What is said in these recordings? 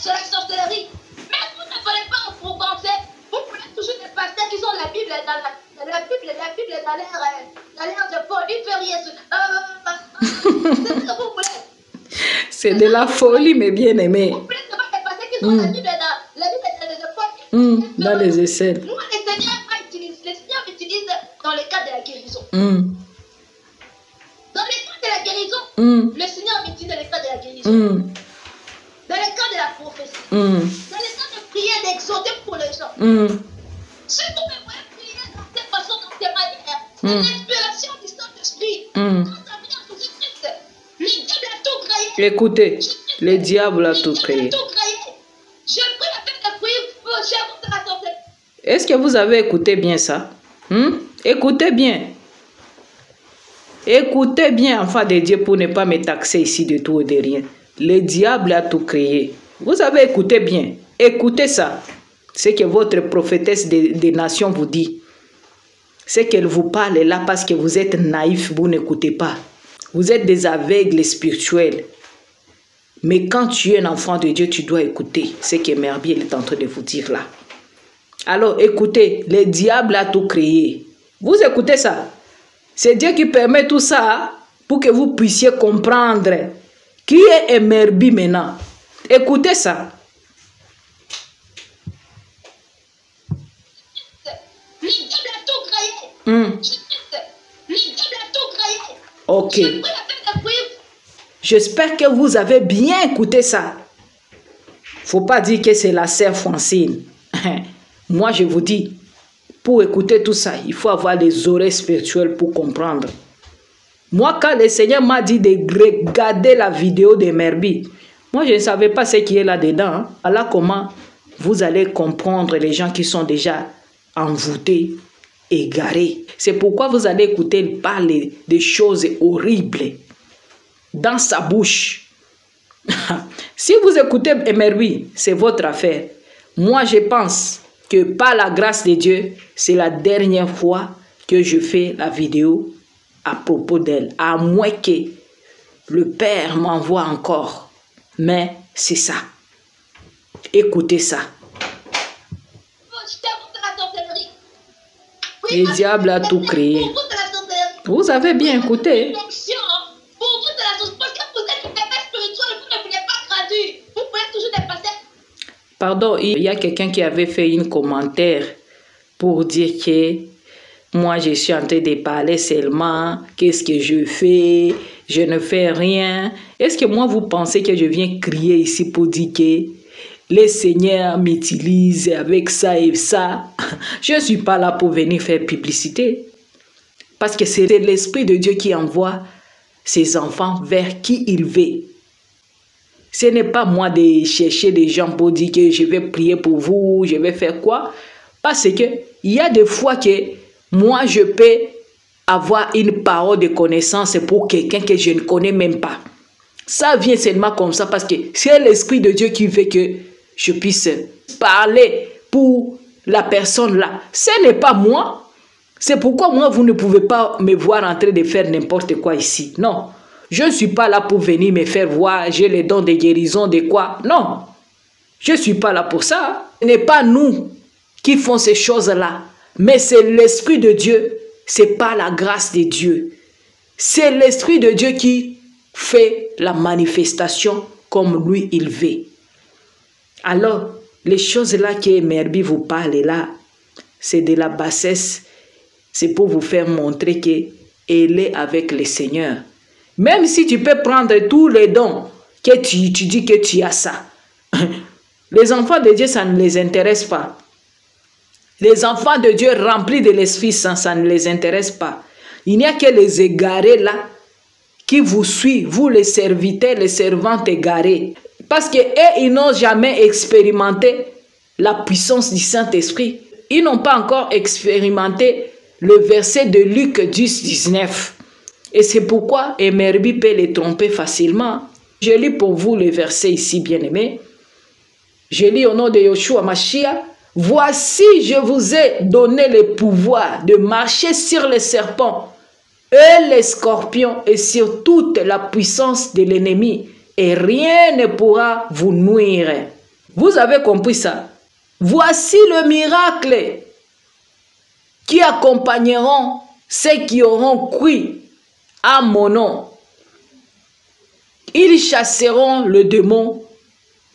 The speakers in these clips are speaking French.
c'est la sorcellerie. Mais vous ne voulez pas vous penser. Vous prenez toujours des pasteurs qui ont la Bible dans la Bible dans l'air de folie furieuse. C'est ce que vous voulez. C'est de la folie, mais bien aimé. Vous prenez seulement des pasteurs qui ont la Bible dans folie. Dans les aisselles. Nous, les Seigneurs utilisent dans le cadre de la guérison. Dans le cadre de la guérison, le Seigneur utilise dans le cadre de la guérison. Dans le cadre de la prophétie. Dans le cadre de prier, d'exhorter pour les gens. Si vous me voyez prier dans cette façon, dans cette manière, c'est l'inspiration du Saint-Esprit. Quand ça vient à Jésus-Christ, le diable a tout créé. Écoutez, le diable a tout créé. Je prie avec la prière, j'ai monté la santé. Est-ce que vous avez écouté bien ça? Écoutez bien. Écoutez bien, enfant de Dieu, pour ne pas me taxer ici de tout et de rien. Le diable a tout créé. Vous avez écouté bien. Écoutez ça. Ce que votre prophétesse des nations vous dit. C'est qu'elle vous parle là parce que vous êtes naïf, vous n'écoutez pas. Vous êtes des aveugles spirituels. Mais quand tu es un enfant de Dieu, tu dois écouter ce que Merbi est en train de vous dire là. Alors écoutez, le diable a tout créé. Vous écoutez ça? C'est Dieu qui permet tout ça pour que vous puissiez comprendre qui est Merbi maintenant. Écoutez ça. Le diable a tout créé. Le diable a tout créé. Ok. J'espère que vous avez bien écouté ça. Faut pas dire que c'est la sœur Francine. Moi, je vous dis, pour écouter tout ça, il faut avoir les oreilles spirituelles pour comprendre. Moi, quand le Seigneur m'a dit de regarder la vidéo de Merbi, moi, je ne savais pas ce qui est là-dedans. Alors, comment vous allez comprendre les gens qui sont déjà envoûtés, égarés. C'est pourquoi vous allez écouter parler des choses horribles dans sa bouche. Si vous écoutez Merbi, c'est votre affaire. Moi, je pense que par la grâce de Dieu, c'est la dernière fois que je fais la vidéo à propos d'elle. À moins que le Père m'envoie encore. Mais c'est ça. Écoutez ça. Le diable a tout créé. Vous avez bien écouté. Pardon, il y a quelqu'un qui avait fait un commentaire pour dire que moi je suis en train de parler seulement, qu'est-ce que je fais, je ne fais rien. Est-ce que moi vous pensez que je viens crier ici pour dire que le Seigneur m'utilise avec ça et ça? Je ne suis pas là pour venir faire publicité. Parce que c'est l'Esprit de Dieu qui envoie ses enfants vers qui il veut. Ce n'est pas moi de chercher des gens pour dire que je vais prier pour vous, je vais faire quoi. Parce que il y a des fois que moi je peux avoir une parole de connaissance pour quelqu'un que je ne connais même pas. Ça vient seulement comme ça parce que c'est l'Esprit de Dieu qui veut que je puisse parler pour la personne là. Ce n'est pas moi. C'est pourquoi moi vous ne pouvez pas me voir en train de faire n'importe quoi ici. Non. Je ne suis pas là pour venir me faire voir, j'ai les dons de guérison, de quoi. Non, je ne suis pas là pour ça. Ce n'est pas nous qui font ces choses-là, mais c'est l'Esprit de Dieu, c'est pas la grâce de Dieu. C'est l'Esprit de Dieu qui fait la manifestation comme lui, il veut. Alors, les choses-là que Merbi vous parle là, c'est de la bassesse. C'est pour vous faire montrer qu'elle est avec le Seigneur. Même si tu peux prendre tous les dons que tu dis que tu as ça. Les enfants de Dieu, ça ne les intéresse pas. Les enfants de Dieu remplis de l'Esprit Saint, ça ne les intéresse pas. Il n'y a que les égarés là qui vous suivent, vous les serviteurs, les servantes égarés. Parce qu'ils n'ont jamais expérimenté la puissance du Saint-Esprit. Ils n'ont pas encore expérimenté le verset de Luc 10, 19. Et c'est pourquoi Merbi peut les tromper facilement. Je lis pour vous le verset ici, bien-aimé. Je lis au nom de Yoshua Mashiach. Voici, je vous ai donné le pouvoir de marcher sur les serpents et les scorpions et sur toute la puissance de l'ennemi. Et rien ne pourra vous nuire. Vous avez compris ça? Voici le miracle qui accompagneront ceux qui auront cru à mon nom. Ils chasseront le démon,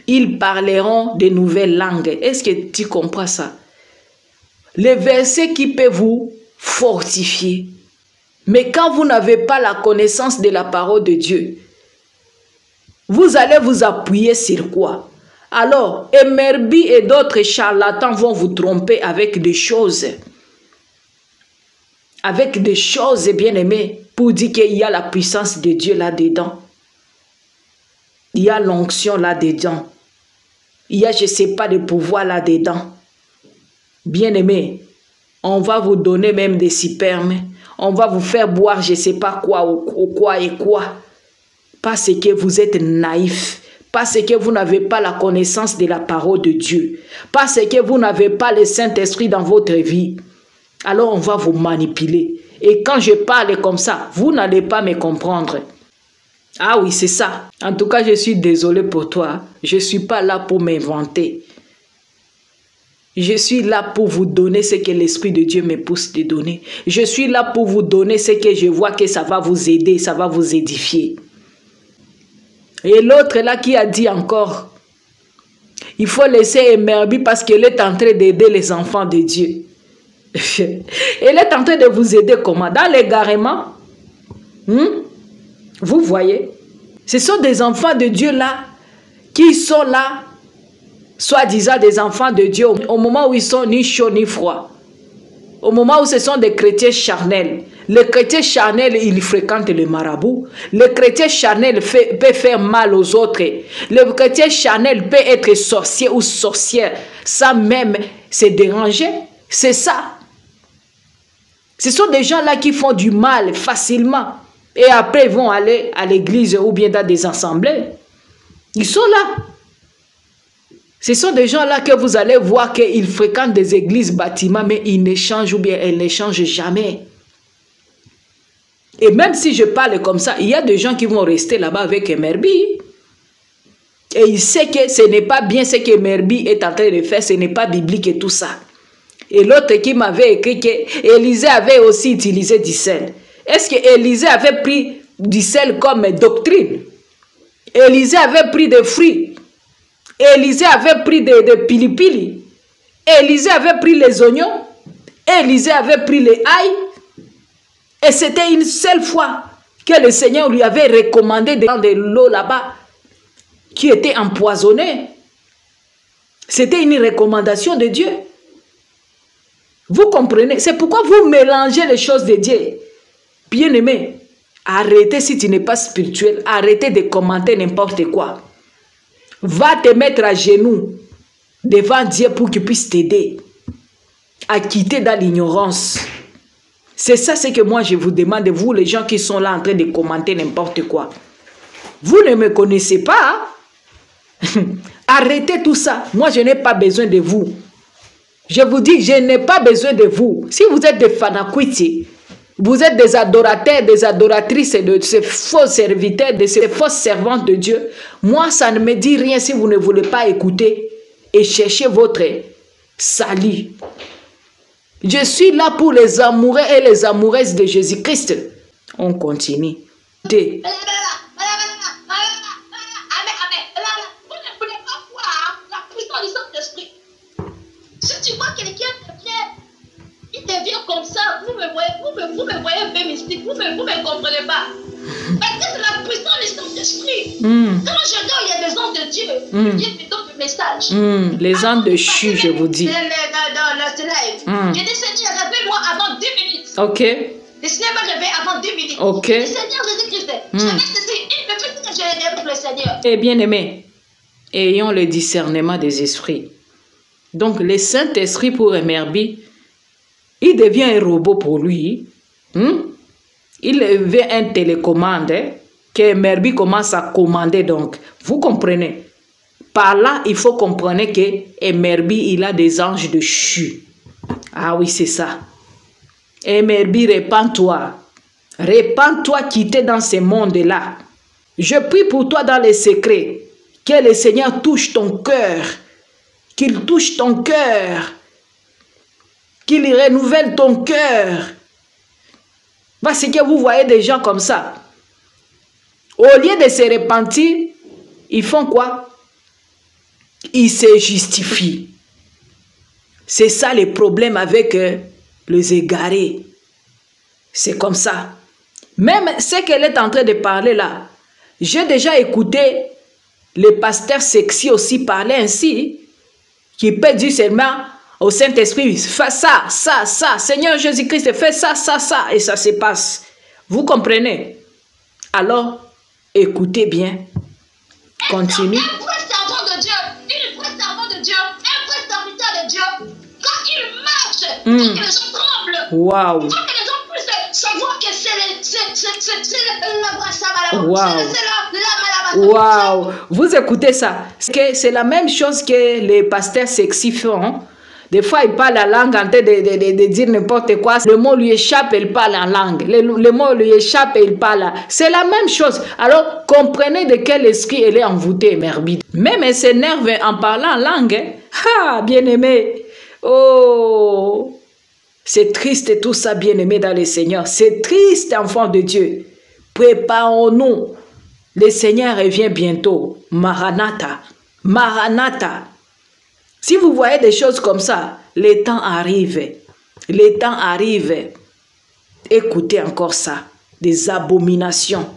ils parleront de nouvelles langues. Est-ce que tu comprends ça? Les versets qui peuvent vous fortifier. Mais quand vous n'avez pas la connaissance de la parole de Dieu, vous allez vous appuyer sur quoi? Alors, Emerbi et d'autres charlatans vont vous tromper avec des choses. Avec des choses, bien aimées, pour dire qu'il y a la puissance de Dieu là-dedans. Il y a l'onction là-dedans. Il y a, je ne sais pas, de pouvoir là-dedans. Bien aimé, on va vous donner même des spermes. On va vous faire boire je ne sais pas quoi ou quoi et quoi. Parce que vous êtes naïf. Parce que vous n'avez pas la connaissance de la parole de Dieu. Parce que vous n'avez pas le Saint-Esprit dans votre vie. Alors on va vous manipuler. Et quand je parle comme ça, vous n'allez pas me comprendre. Ah oui, c'est ça. En tout cas, je suis désolé pour toi. Je ne suis pas là pour m'inventer. Je suis là pour vous donner ce que l'Esprit de Dieu me pousse de donner. Je suis là pour vous donner ce que je vois que ça va vous aider, ça va vous édifier. Et l'autre là qui a dit encore, il faut laisser Emerbi parce qu'elle est en train d'aider les enfants de Dieu. Elle est en train de vous aider comment? Dans l'égarement. Vous voyez? Ce sont des enfants de Dieu là, qui sont là, soi-disant des enfants de Dieu, au moment où ils sont ni chauds ni froids. Au moment où ce sont des chrétiens charnels. Le chrétien charnel, il fréquente le marabout. Le chrétien charnel peut faire mal aux autres. Le chrétien charnel peut être sorcier ou sorcière sans même se déranger. C'est ça. Ce sont des gens là qui font du mal facilement. Et après, ils vont aller à l'église ou bien dans des assemblées. Ils sont là. Ce sont des gens là que vous allez voir qu'ils fréquentent des églises, bâtiments, mais ils n'échangent ou bien elles n'échangent jamais. Et même si je parle comme ça, il y a des gens qui vont rester là-bas avec Emerbi. Et il sait que ce n'est pas bien ce qu'Emerbi est en train de faire, ce n'est pas biblique et tout ça. Et l'autre qui m'avait écrit qu'Élisée avait aussi utilisé du sel. Est-ce que Élisée avait pris du sel comme doctrine? Élisée avait pris des fruits. Élisée avait pris des pili-pili. Élisée avait pris les oignons. Élisée avait pris les ail. Et c'était une seule fois que le Seigneur lui avait recommandé de prendre de l'eau là-bas qui était empoisonnée. C'était une recommandation de Dieu. Vous comprenez? C'est pourquoi vous mélangez les choses de Dieu. Bien-aimé, arrêtez si tu n'es pas spirituel. Arrêtez de commenter n'importe quoi. Va te mettre à genoux devant Dieu pour qu'il puisse t'aider à quitter dans l'ignorance. C'est ça ce que moi je vous demande, vous les gens qui sont là en train de commenter n'importe quoi. Vous ne me connaissez pas. Arrêtez tout ça. Moi je n'ai pas besoin de vous. Je vous dis, je n'ai pas besoin de vous. Si vous êtes des fanakwiti, vous êtes des adorateurs, des adoratrices de ces faux serviteurs, de ces fausses servantes de Dieu. Moi, ça ne me dit rien si vous ne voulez pas écouter et chercher votre salut. Je suis là pour les amoureux et les amoureuses de Jésus-Christ. On continue. Vous ne voulez pas voir la puissance du Saint-Esprit. Si tu vois quelqu'un il devient comme ça, vous me voyez un peu mystique, vous me comprenez pas. Parce que c'est la puissance du Saint-Esprit. Quand je dors, il y a des anges de Dieu. Dieu me donne le message. Les anges de Chu, je vous dis. J'ai dit, Seigneur, réveille-moi avant 2 minutes. Ok. Le Seigneur m'a réveillé avant 2 minutes. Ok. Le Seigneur Jésus-Christ, je vais ceci, il me fait que j'ai réveillé le Seigneur. Eh bien aimé, ayons le discernement des esprits. Donc le Saint-Esprit pour Emerbi, il devient un robot pour lui. Il veut un télécommande que Emerbi commence à commander. Donc, vous comprenez. Par là, il faut comprendre que Emerbi, il a des anges de Chu. Ah oui, c'est ça. Emerbi, répands-toi. Répands-toi, quitter dans ce monde-là. Je prie pour toi dans les secrets. Que le Seigneur touche ton cœur qu'il touche ton cœur, qu'il renouvelle ton cœur. Parce que vous voyez des gens comme ça. Au lieu de se repentir, ils font quoi? Ils se justifient. C'est ça le problème avec les égarés. C'est comme ça. Même ce qu'elle est en train de parler là, j'ai déjà écouté les pasteurs sexy aussi parler ainsi, qui peut dire seulement au Saint-Esprit, fais ça, ça, ça, Seigneur Jésus-Christ, fais ça, ça, ça, et ça se passe. Vous comprenez? Alors, écoutez bien. Continue. Un vrai servant de Dieu, une vraie servante de Dieu, un vrai serviteur de Dieu, quand il marche, il faut que les gens tremblent. Waouh. Il faut que les gens puissent savoir que c'est la brassable. Waouh. Waouh. Vous écoutez ça? C'est la même chose que les pasteurs sexy font. Des fois, il parle la langue en train de dire n'importe quoi. Le mot lui échappe, il parle en langue. Le mot lui échappe et il parle. C'est la même chose. Alors, comprenez de quel esprit elle est envoûtée, Merbi. Même elle s'énerve en parlant en langue. Hein? Ah, bien-aimé. Oh, c'est triste tout ça, bien-aimé dans le Seigneur. C'est triste, enfant de Dieu. Préparons-nous. Le Seigneur revient bientôt. Maranatha. Maranatha. Si vous voyez des choses comme ça, les temps arrivent. Les temps arrivent. Écoutez encore ça. Des abominations.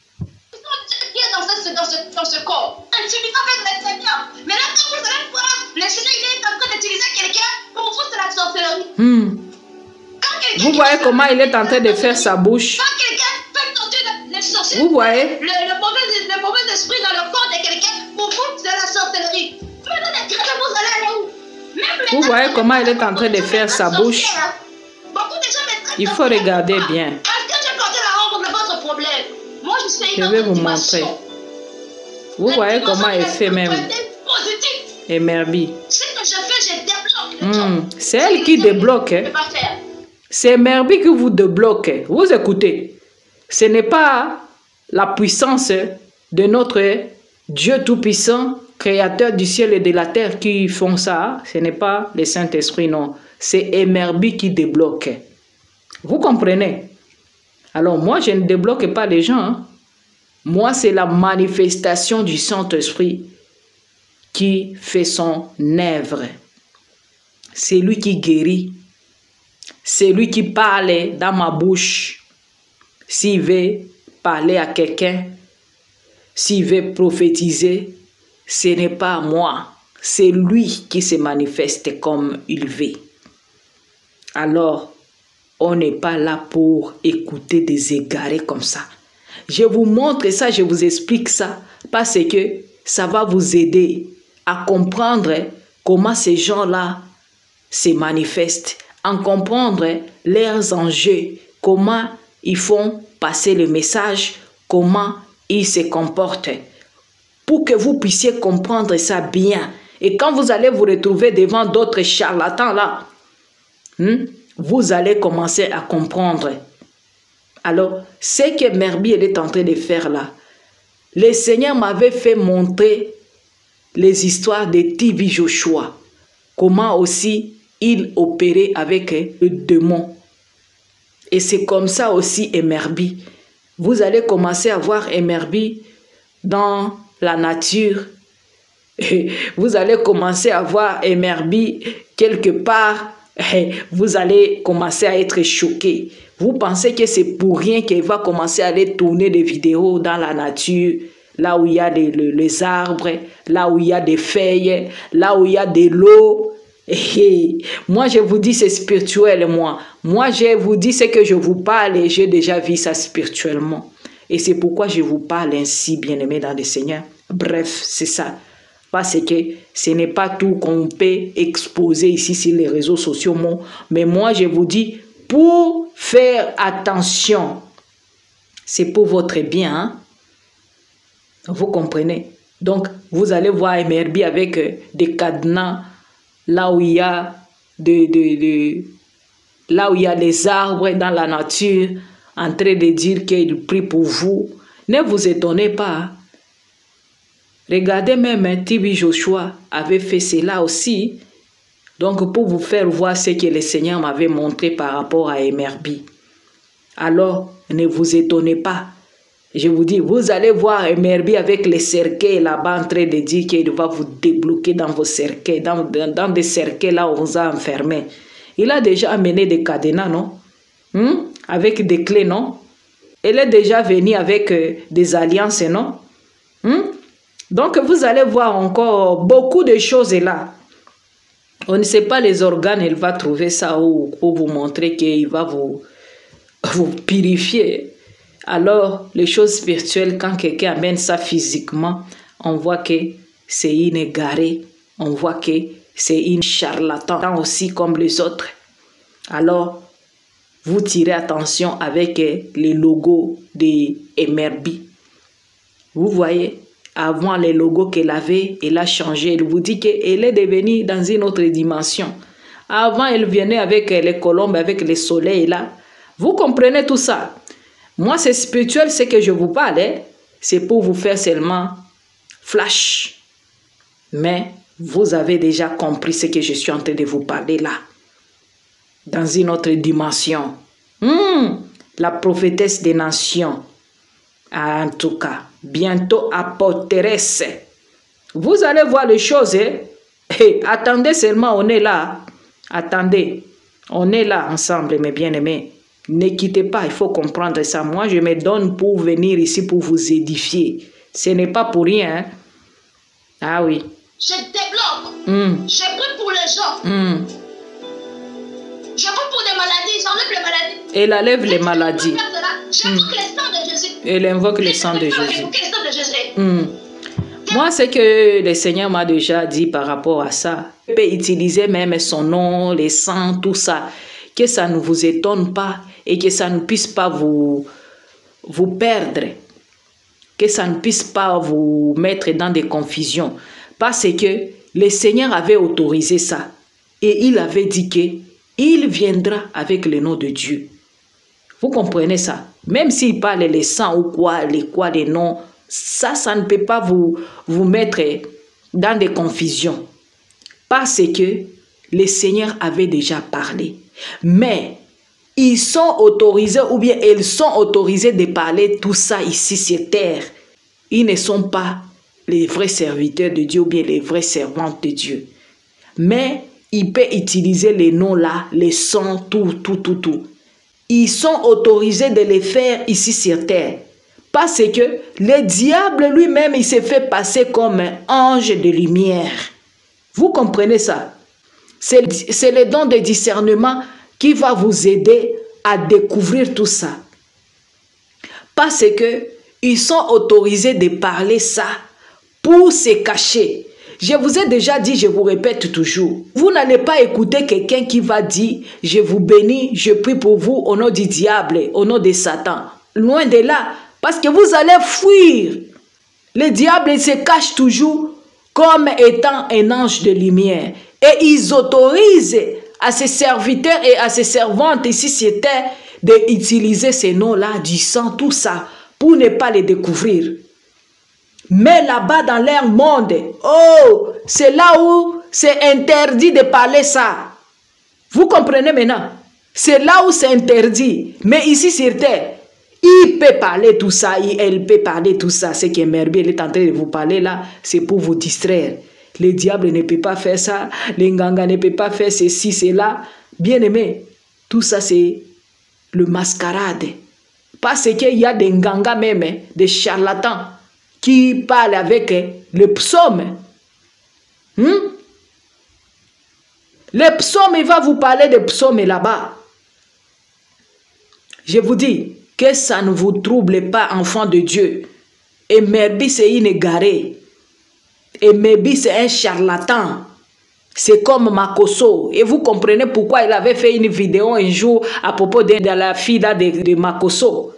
Qui est dans ce corps? Intimidant avec le Seigneur. Mais là, quand vous allez voir, le Seigneur il est en train d'utiliser quelqu'un, pour vous, c'est la sorcellerie. Vous voyez comment il est en train de faire sa bouche? Quand quelqu'un fait tenter les sorciers, vous voyez? Le mauvais esprit dans le corps de quelqu'un, pour vous, c'est la sorcellerie. Vous voyez comment il est en train de faire sa bouche? Il faut regarder bien. Je vais vous montrer. Vous voyez comment elle fait même. Et Merbi. C'est elle qui débloque. C'est Merbi qui vous débloque. Vous écoutez. Ce n'est pas la puissance de notre Dieu Tout-Puissant, Créateur du ciel et de la terre qui font ça. Ce n'est pas le Saint-Esprit, non. C'est Emerbi qui débloque. Vous comprenez? Alors moi, je ne débloque pas les gens. Hein. Moi, c'est la manifestation du Saint-Esprit qui fait son œuvre. C'est lui qui guérit. C'est lui qui parle dans ma bouche. S'il veut parler à quelqu'un, s'il veut prophétiser, ce n'est pas moi. C'est lui qui se manifeste comme il veut. Alors, on n'est pas là pour écouter des égarés comme ça. Je vous montre ça, je vous explique ça, parce que ça va vous aider à comprendre comment ces gens-là se manifestent, à comprendre leurs enjeux, comment ils font passer le message, comment ils se comportent, pour que vous puissiez comprendre ça bien. Et quand vous allez vous retrouver devant d'autres charlatans là, vous allez commencer à comprendre. Alors, ce que Merbi est en train de faire là, le Seigneur m'avait fait montrer les histoires de TV Joshua, comment aussi il opérait avec le démon. Et c'est comme ça aussi Emerbi. Vous allez commencer à voir Emerbi dans la nature. Et vous allez commencer à voir Emerbi quelque part. Et vous allez commencer à être choqué. Vous pensez que c'est pour rien qu'il va commencer à aller tourner des vidéos dans la nature, là où il y a les arbres, là où il y a des feuilles, là où il y a de l'eau. Et moi, je vous dis, c'est spirituel, moi. Moi, je vous dis ce que je vous parle et j'ai déjà vu ça spirituellement. Et c'est pourquoi je vous parle ainsi, bien-aimés dans le Seigneur. Bref, c'est ça. Parce que ce n'est pas tout qu'on peut exposer ici sur les réseaux sociaux. Mais moi, je vous dis, pour faire attention, c'est pour votre bien. Hein? Vous comprenez? Donc, vous allez voir Emerbi avec des cadenas, là où il y a là où il y a des arbres dans la nature, en train de dire qu'il prie pour vous. Ne vous étonnez pas. Regardez même, Tibi Joshua avait fait cela aussi. Donc, pour vous faire voir ce que le Seigneur m'avait montré par rapport à Emerbi. Alors, ne vous étonnez pas. Je vous dis, vous allez voir Emerbi avec les cercueils là-bas en train de dire qu'il va vous débloquer dans vos cercueils, dans des cercueils là où on vous a enfermé. Il a déjà amené des cadenas, non? Avec des clés, non? Il est déjà venu avec des alliances, non? Donc, vous allez voir encore beaucoup de choses là. On ne sait pas les organes, il va trouver ça ou pour vous montrer qu'il va vous purifier. Alors, les choses spirituelles, quand quelqu'un amène ça physiquement, on voit que c'est une égarée, on voit que c'est une charlatan aussi comme les autres. Alors, vous tirez attention avec les logos de Emerbi. Vous voyez, avant les logos qu'elle avait, elle a changé. Elle vous dit qu'elle est devenue dans une autre dimension. Avant, elle venait avec les colombes, avec les soleils là. Vous comprenez tout ça? Moi, c'est spirituel, ce que je vous parle. C'est pour vous faire seulement flash. Mais vous avez déjà compris ce que je suis en train de vous parler là. Dans une autre dimension. La prophétesse des nations. En tout cas, bientôt apôtresse. Vous allez voir les choses. Hey, attendez seulement, on est là. Attendez, on est là ensemble, mes bien-aimés. Ne quittez pas, il faut comprendre ça. Moi, je me donne pour venir ici pour vous édifier. Ce n'est pas pour rien. Ah oui. Je débloque. Je prie pour les gens. Je prie pour des maladies. J'enlève les maladies. Elle enlève les maladies. J'invoque le sang de Jésus. Elle invoque le sang de Jésus. Moi, c'est que le Seigneur m'a déjà dit par rapport à ça. Il peut utiliser même son nom, le sang, tout ça. Que ça ne vous étonne pas et que ça ne puisse pas vous perdre. Que ça ne puisse pas vous mettre dans des confusions. Parce que le Seigneur avait autorisé ça. Et il avait dit qu'il viendra avec le nom de Dieu. Vous comprenez ça? Même s'il parle les sangs ou quoi, les noms, ça ne peut pas vous mettre dans des confusions. Parce que le Seigneur avait déjà parlé. Mais ils sont autorisés ou bien elles sont autorisées de parler tout ça ici sur terre. Ils ne sont pas les vrais serviteurs de Dieu ou bien les vraies servantes de Dieu. Mais il peut utiliser les noms là, les sons, tout. Ils sont autorisés de les faire ici sur terre. Parce que le diable lui-même, il s'est fait passer comme un ange de lumière. Vous comprenez ça? C'est le don de discernement qui va vous aider à découvrir tout ça. Parce que ils sont autorisés de parler ça pour se cacher. Je vous ai déjà dit, je vous répète toujours. Vous n'allez pas écouter quelqu'un qui va dire, je vous bénis, je prie pour vous au nom du diable, au nom de Satan. Loin de là, parce que vous allez fuir. Le diable se cache toujours comme étant un ange de lumière. Et ils autorisent à ses serviteurs et à ses servantes ici sur terre d'utiliser ces noms-là, du sang, tout ça, pour ne pas les découvrir. Mais là-bas dans leur monde, oh, c'est là où c'est interdit de parler ça. Vous comprenez maintenant? C'est là où c'est interdit. Mais ici sur terre, il peut parler tout ça, elle peut parler tout ça. Ce qui est merveilleux, elle est en train de vous parler là, c'est pour vous distraire. Le diable ne peut pas faire ça, les nganga ne peut pas faire ceci, cela. Bien aimé, tout ça c'est le mascarade. Parce qu'il y a des nganga même, des charlatans, qui parlent avec le psaume. Le psaume, il va vous parler de psaume là-bas. Je vous dis que ça ne vous trouble pas, enfant de Dieu. Emerbi, c'est une égarée. Emerbi, c'est un charlatan. C'est comme Makoso. Et vous comprenez pourquoi il avait fait une vidéo un jour à propos de la fille de Makoso.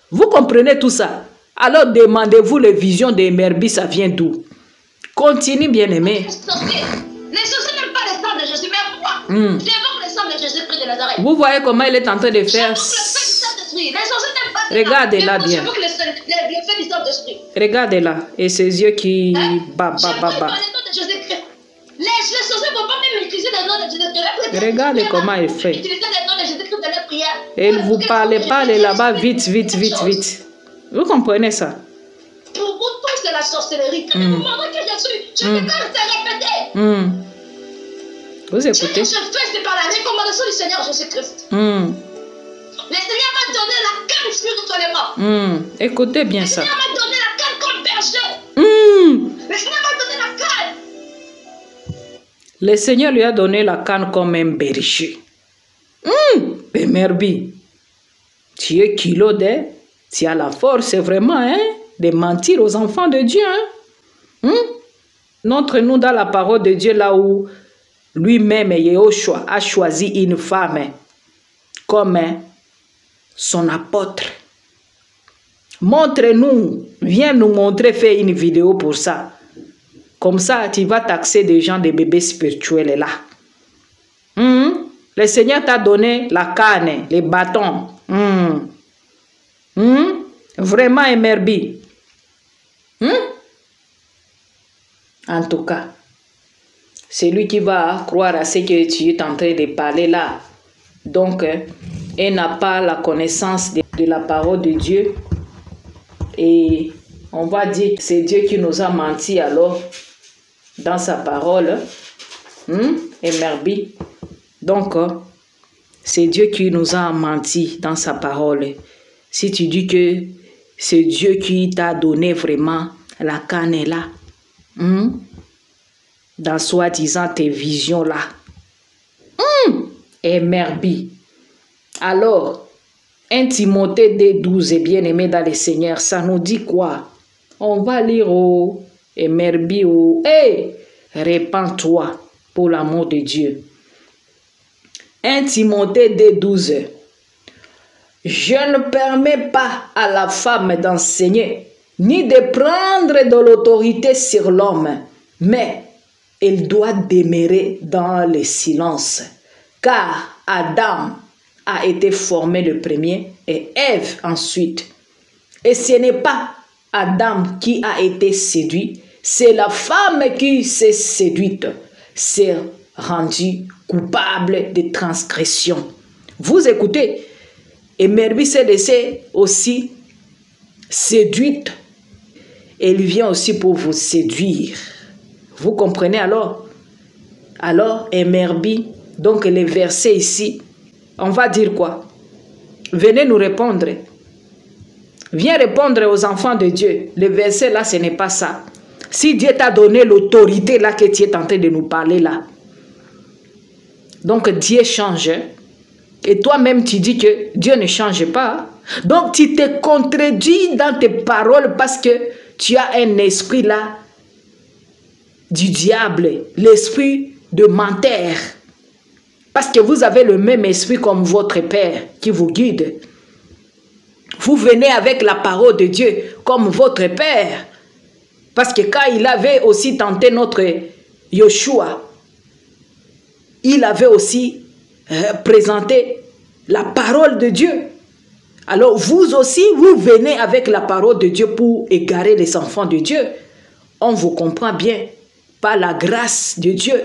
Vous comprenez tout ça? Alors demandez-vous les visions d'Emerbi, ça vient d'où? Continue, bien-aimé. Les sorciers n'aiment pas le sang de Jésus, mais moi, j'évoque le sang de Jésus près de Nazareth. Vous voyez comment il est en train de faire? d'esprit. Les sorciers n'aiment pas. Regardez-la bien. Regardez-la. Et ses yeux qui... Bah. Les sorciers ne vont pas même utiliser le nom de Jésus-Christ. Regardez comment elle fait. Utiliser le nom de Jésus-Christ dans la prière. Elle vous parle là-bas vite. Vous comprenez ça? Pour vous tous, c'est la sorcellerie. Quand vous montrez que je peux pas te répéter. Vous écoutez? Ce que je fais, c'est par la recommandation du Seigneur Jésus-Christ. Le Seigneur m'a donné la canne spirituellement. Écoutez bien ça. Le Seigneur m'a donné la canne comme berger. Le Seigneur m'a donné la canne. Le Seigneur lui a donné la canne comme un berger. Merbi, tu es culotté, tu as la force vraiment de mentir aux enfants de Dieu. Montre-nous dans la parole de Dieu là où lui-même, Yehoshua, a choisi une femme comme son apôtre. Montre-nous, viens nous montrer, fais une vidéo pour ça. Comme ça, tu vas taxer des gens, des bébés spirituels là. Le Seigneur t'a donné la canne, les bâtons. Vraiment, Emerbi. En tout cas, c'est lui qui va croire à ce que tu es en train de parler là. Donc, elle n'a pas la connaissance de la parole de Dieu. Et on va dire que c'est Dieu qui nous a menti alors dans sa parole. Emerbi. Donc, c'est Dieu qui nous a menti dans sa parole. Si tu dis que c'est Dieu qui t'a donné vraiment la canne là, dans soi-disant tes visions là, Emerbi. Alors, 1 Timothée 2:12, bien-aimé dans le Seigneur, ça nous dit quoi? On va lire au Emerbi, répands-toi pour l'amour de Dieu. 1 Timothée 2:12. Je ne permets pas à la femme d'enseigner, ni de prendre de l'autorité sur l'homme, mais elle doit demeurer dans le silence, car Adam a été formé le premier et Ève ensuite. Et ce n'est pas Adam qui a été séduit, c'est la femme qui s'est séduite, s'est rendue coupable de transgression. Vous écoutez, et Merbi s'est laissée aussi séduite. Elle vient aussi pour vous séduire. Vous comprenez alors? Alors, Emerbi, donc les versets ici, on va dire quoi? Venez nous répondre. Viens répondre aux enfants de Dieu. Le verset là, ce n'est pas ça. Si Dieu t'a donné l'autorité là que tu es en train de nous parler là, donc Dieu change. Et toi-même tu dis que Dieu ne change pas. Donc tu te contredis dans tes paroles parce que tu as un esprit là du diable, l'esprit de menteur. Parce que vous avez le même esprit comme votre Père qui vous guide. Vous venez avec la parole de Dieu comme votre Père. Parce que quand il avait aussi tenté notre Yoshua, il avait aussi présenté la parole de Dieu. Alors vous aussi, vous venez avec la parole de Dieu pour égarer les enfants de Dieu. On vous comprend bien par la grâce de Dieu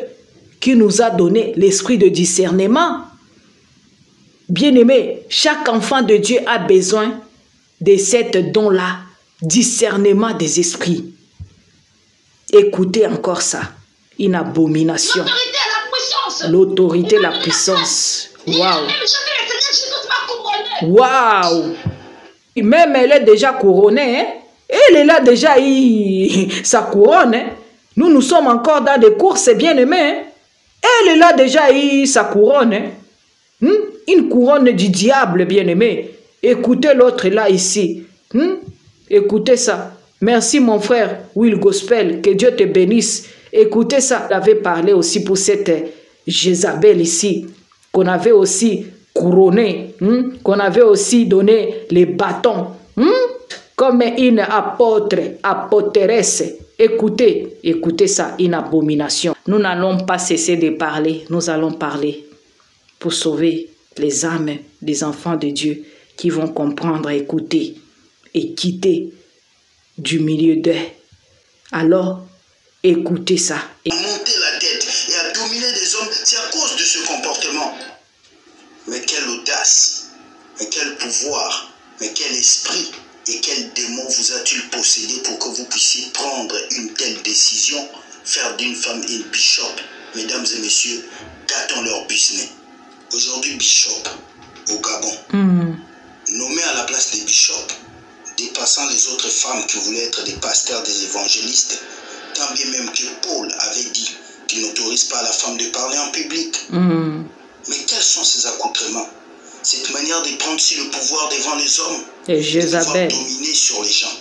qui nous a donné l'esprit de discernement. Bien-aimé, chaque enfant de Dieu a besoin de cette don-là, discernement des esprits. Écoutez encore ça, une abomination. L'autorité, la puissance. Waouh! Waouh! Même elle est déjà couronnée. Hein? Elle a déjà eu sa couronne. Hein? Nous sommes encore dans des courses, bien-aimés. Hein? Elle a déjà eu sa couronne. Hein? Une couronne du diable, bien-aimé. Écoutez l'autre là, ici. Écoutez ça. Merci, mon frère Will Gospel. Que Dieu te bénisse. Écoutez ça. On avait parlé aussi pour cette Jézabel ici. Qu'on avait aussi couronné. Qu'on avait aussi donné les bâtons. Comme une apôtre, apôtresse. Écoutez, écoutez ça. Une abomination. Nous n'allons pas cesser de parler. Nous allons parler pour sauver les âmes des enfants de Dieu qui vont comprendre, écouter et quitter du milieu d'eux. Alors, écoutez ça. À monter la tête et à dominer les hommes, c'est à cause de ce comportement. Mais quelle audace, mais quel pouvoir, mais quel esprit et quel démon vous a-t-il possédé pour que vous puissiez prendre une telle décision, faire d'une femme une bishop? Mesdames et messieurs, gâtons leur business. Aujourd'hui, bishop au Gabon, nommé à la place des bishops, dépassant les autres femmes qui voulaient être des pasteurs, des évangélistes, tant bien même que Paul avait dit qu'il n'autorise pas la femme de parler en public. Mais quels sont ces accoutrements? Cette manière de prendre sur le pouvoir devant les hommes et Jézabel. De dominer sur les gens.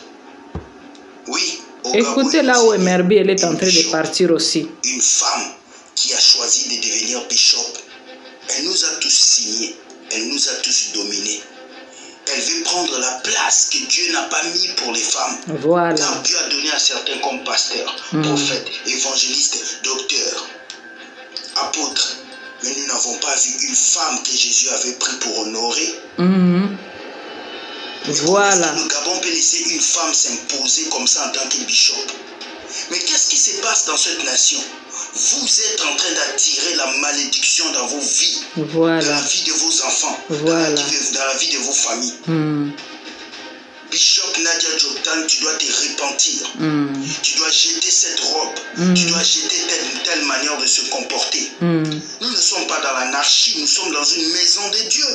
Oui, écoutez là où Emerbi, elle est en train de partir aussi. Une femme qui a choisi de devenir bishop, elle nous a tous signés, elle nous a tous dominés. Elle veut prendre la place que Dieu n'a pas mis pour les femmes. Voilà. Car Dieu a donné à certains comme pasteurs, prophètes, évangélistes, docteurs, apôtres. Mais nous n'avons pas vu une femme que Jésus avait pris pour honorer. Voilà. Le Gabon peut laisser une femme s'imposer comme ça en tant que bishop. Mais qu'est-ce qui se passe dans cette nation? Vous êtes en train d'attirer la malédiction dans vos vies, voilà. Dans la vie de vos enfants, voilà. dans la vie de vos familles. Bishop Nadia Joktan, tu dois te repentir. Tu dois jeter cette robe. Tu dois jeter telle manière de se comporter. Nous ne sommes pas dans l'anarchie, nous sommes dans une maison de Dieu.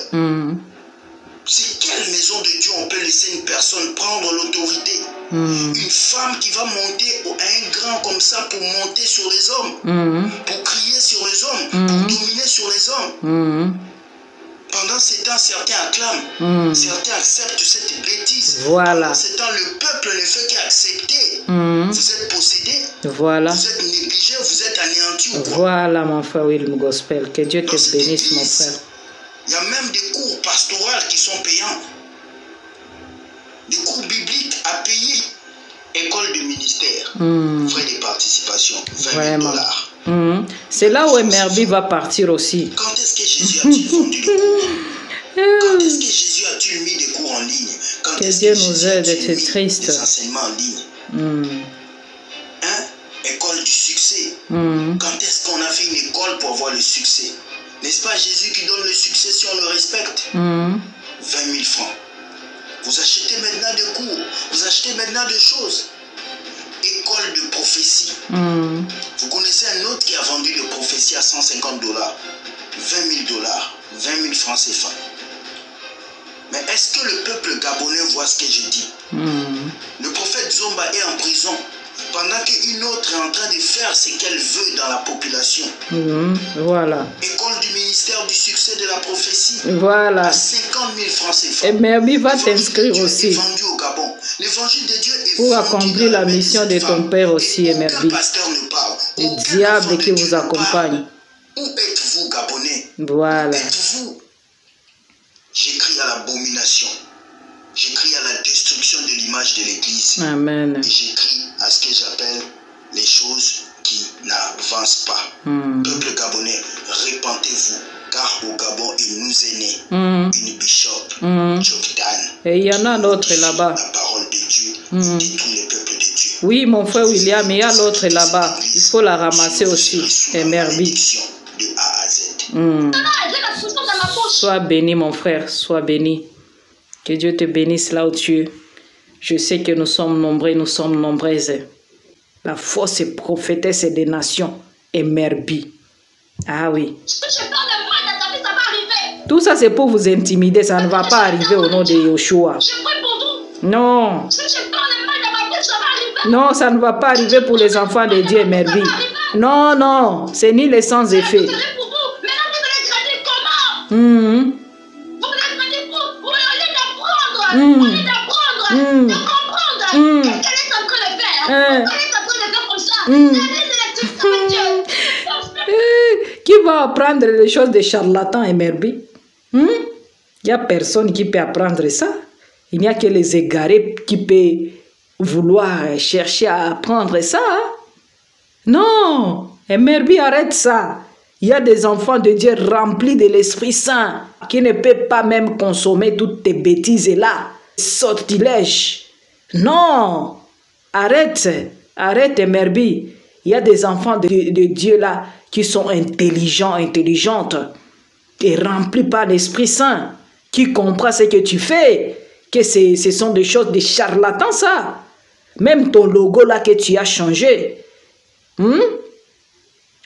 C'est quelle maison de Dieu on peut laisser une personne prendre l'autorité? Une femme qui va monter à un grand comme ça pour monter sur les hommes, pour crier sur les hommes, pour dominer sur les hommes. Pendant ce temps, certains acclament, certains acceptent cette bêtise. Voilà. Pendant ce temps, le peuple ne fait qu'accepter. Vous êtes possédés, voilà. Vous êtes négligés, vous êtes anéantis. Voilà, mon frère William Gospel. Que Dieu te bénisse, mon frère. Il y a même des cours pastoraux qui sont payants. Des cours bibliques à payer. École de ministère, frais de participation, 20 000 $. C'est là où Emerbi va partir aussi. Quand est-ce que Jésus a-t-il vendu le cours? Quand est-ce que Jésus a-t-il mis des cours en ligne? Quand que Dieu nous aide, c'est triste. Des enseignements en ligne. École du succès. Quand est-ce qu'on a fait une école pour avoir le succès? N'est-ce pas Jésus qui donne le succès si on le respecte? 20 000 francs. Vous achetez maintenant des cours, vous achetez maintenant des choses. École de prophétie. Vous connaissez un autre qui a vendu des prophéties à 150 $, 20 000 $, 20 000 francs CFA. Mais est-ce que le peuple gabonais voit ce que je dis? Le prophète Zomba est en prison pendant qu'une autre est en train de faire ce qu'elle veut dans la population. Voilà. École du ministère du succès de la prophétie. Voilà. À 50 000 francs CFA. Et Merbi va t'inscrire aussi. Vendu au Gabon. L'évangile de Dieu est pour accomplir la mission de ton Père aussi, Emerbi. Le diable qui vous accompagne. Où êtes-vous, Gabonais? Voilà. Où êtes-vous? J'écris à l'abomination. J'écris à la destruction de l'image de l'Église. Amen. Et j'écris à ce que j'appelle les choses qui n'avancent pas. Peuple gabonais, repentez-vous, car au Gabon, il nous est né une bishop, Joktan. Et il y en a d'autres là-bas. La parole de Dieu détruit les peuples de Dieu. Oui, mon frère William, il y a l'autre là-bas. Il faut la ramasser aussi. Emerbi. De A à Z. Sois béni, mon frère, sois béni. Que Dieu te bénisse là où tu es. Je sais que nous sommes nombreux, nous sommes nombreuses. La fausse prophétesse des nations, Emerbi. Ah oui. Tout ça, c'est pour vous intimider. Ça ne va pas arriver au nom de Yoshua. Non. Non, ça ne va pas arriver pour les enfants de Dieu, Emerbi. Non, non. C'est ni les sans effet. Qui va apprendre les choses des charlatans, Emerbi? Il n'y a personne qui peut apprendre ça. Il n'y a que les égarés qui peuvent vouloir chercher à apprendre ça. Non, Emerbi, arrête ça. Il y a des enfants de Dieu remplis de l'Esprit Saint qui ne peuvent pas même consommer toutes tes bêtises là, sortilèges. Non, arrête, arrête Merbi. Il y a des enfants de Dieu là qui sont intelligents, intelligentes et remplis par l'Esprit Saint, qui comprend ce que tu fais, que ce sont des choses de charlatans ça. Même ton logo là que tu as changé.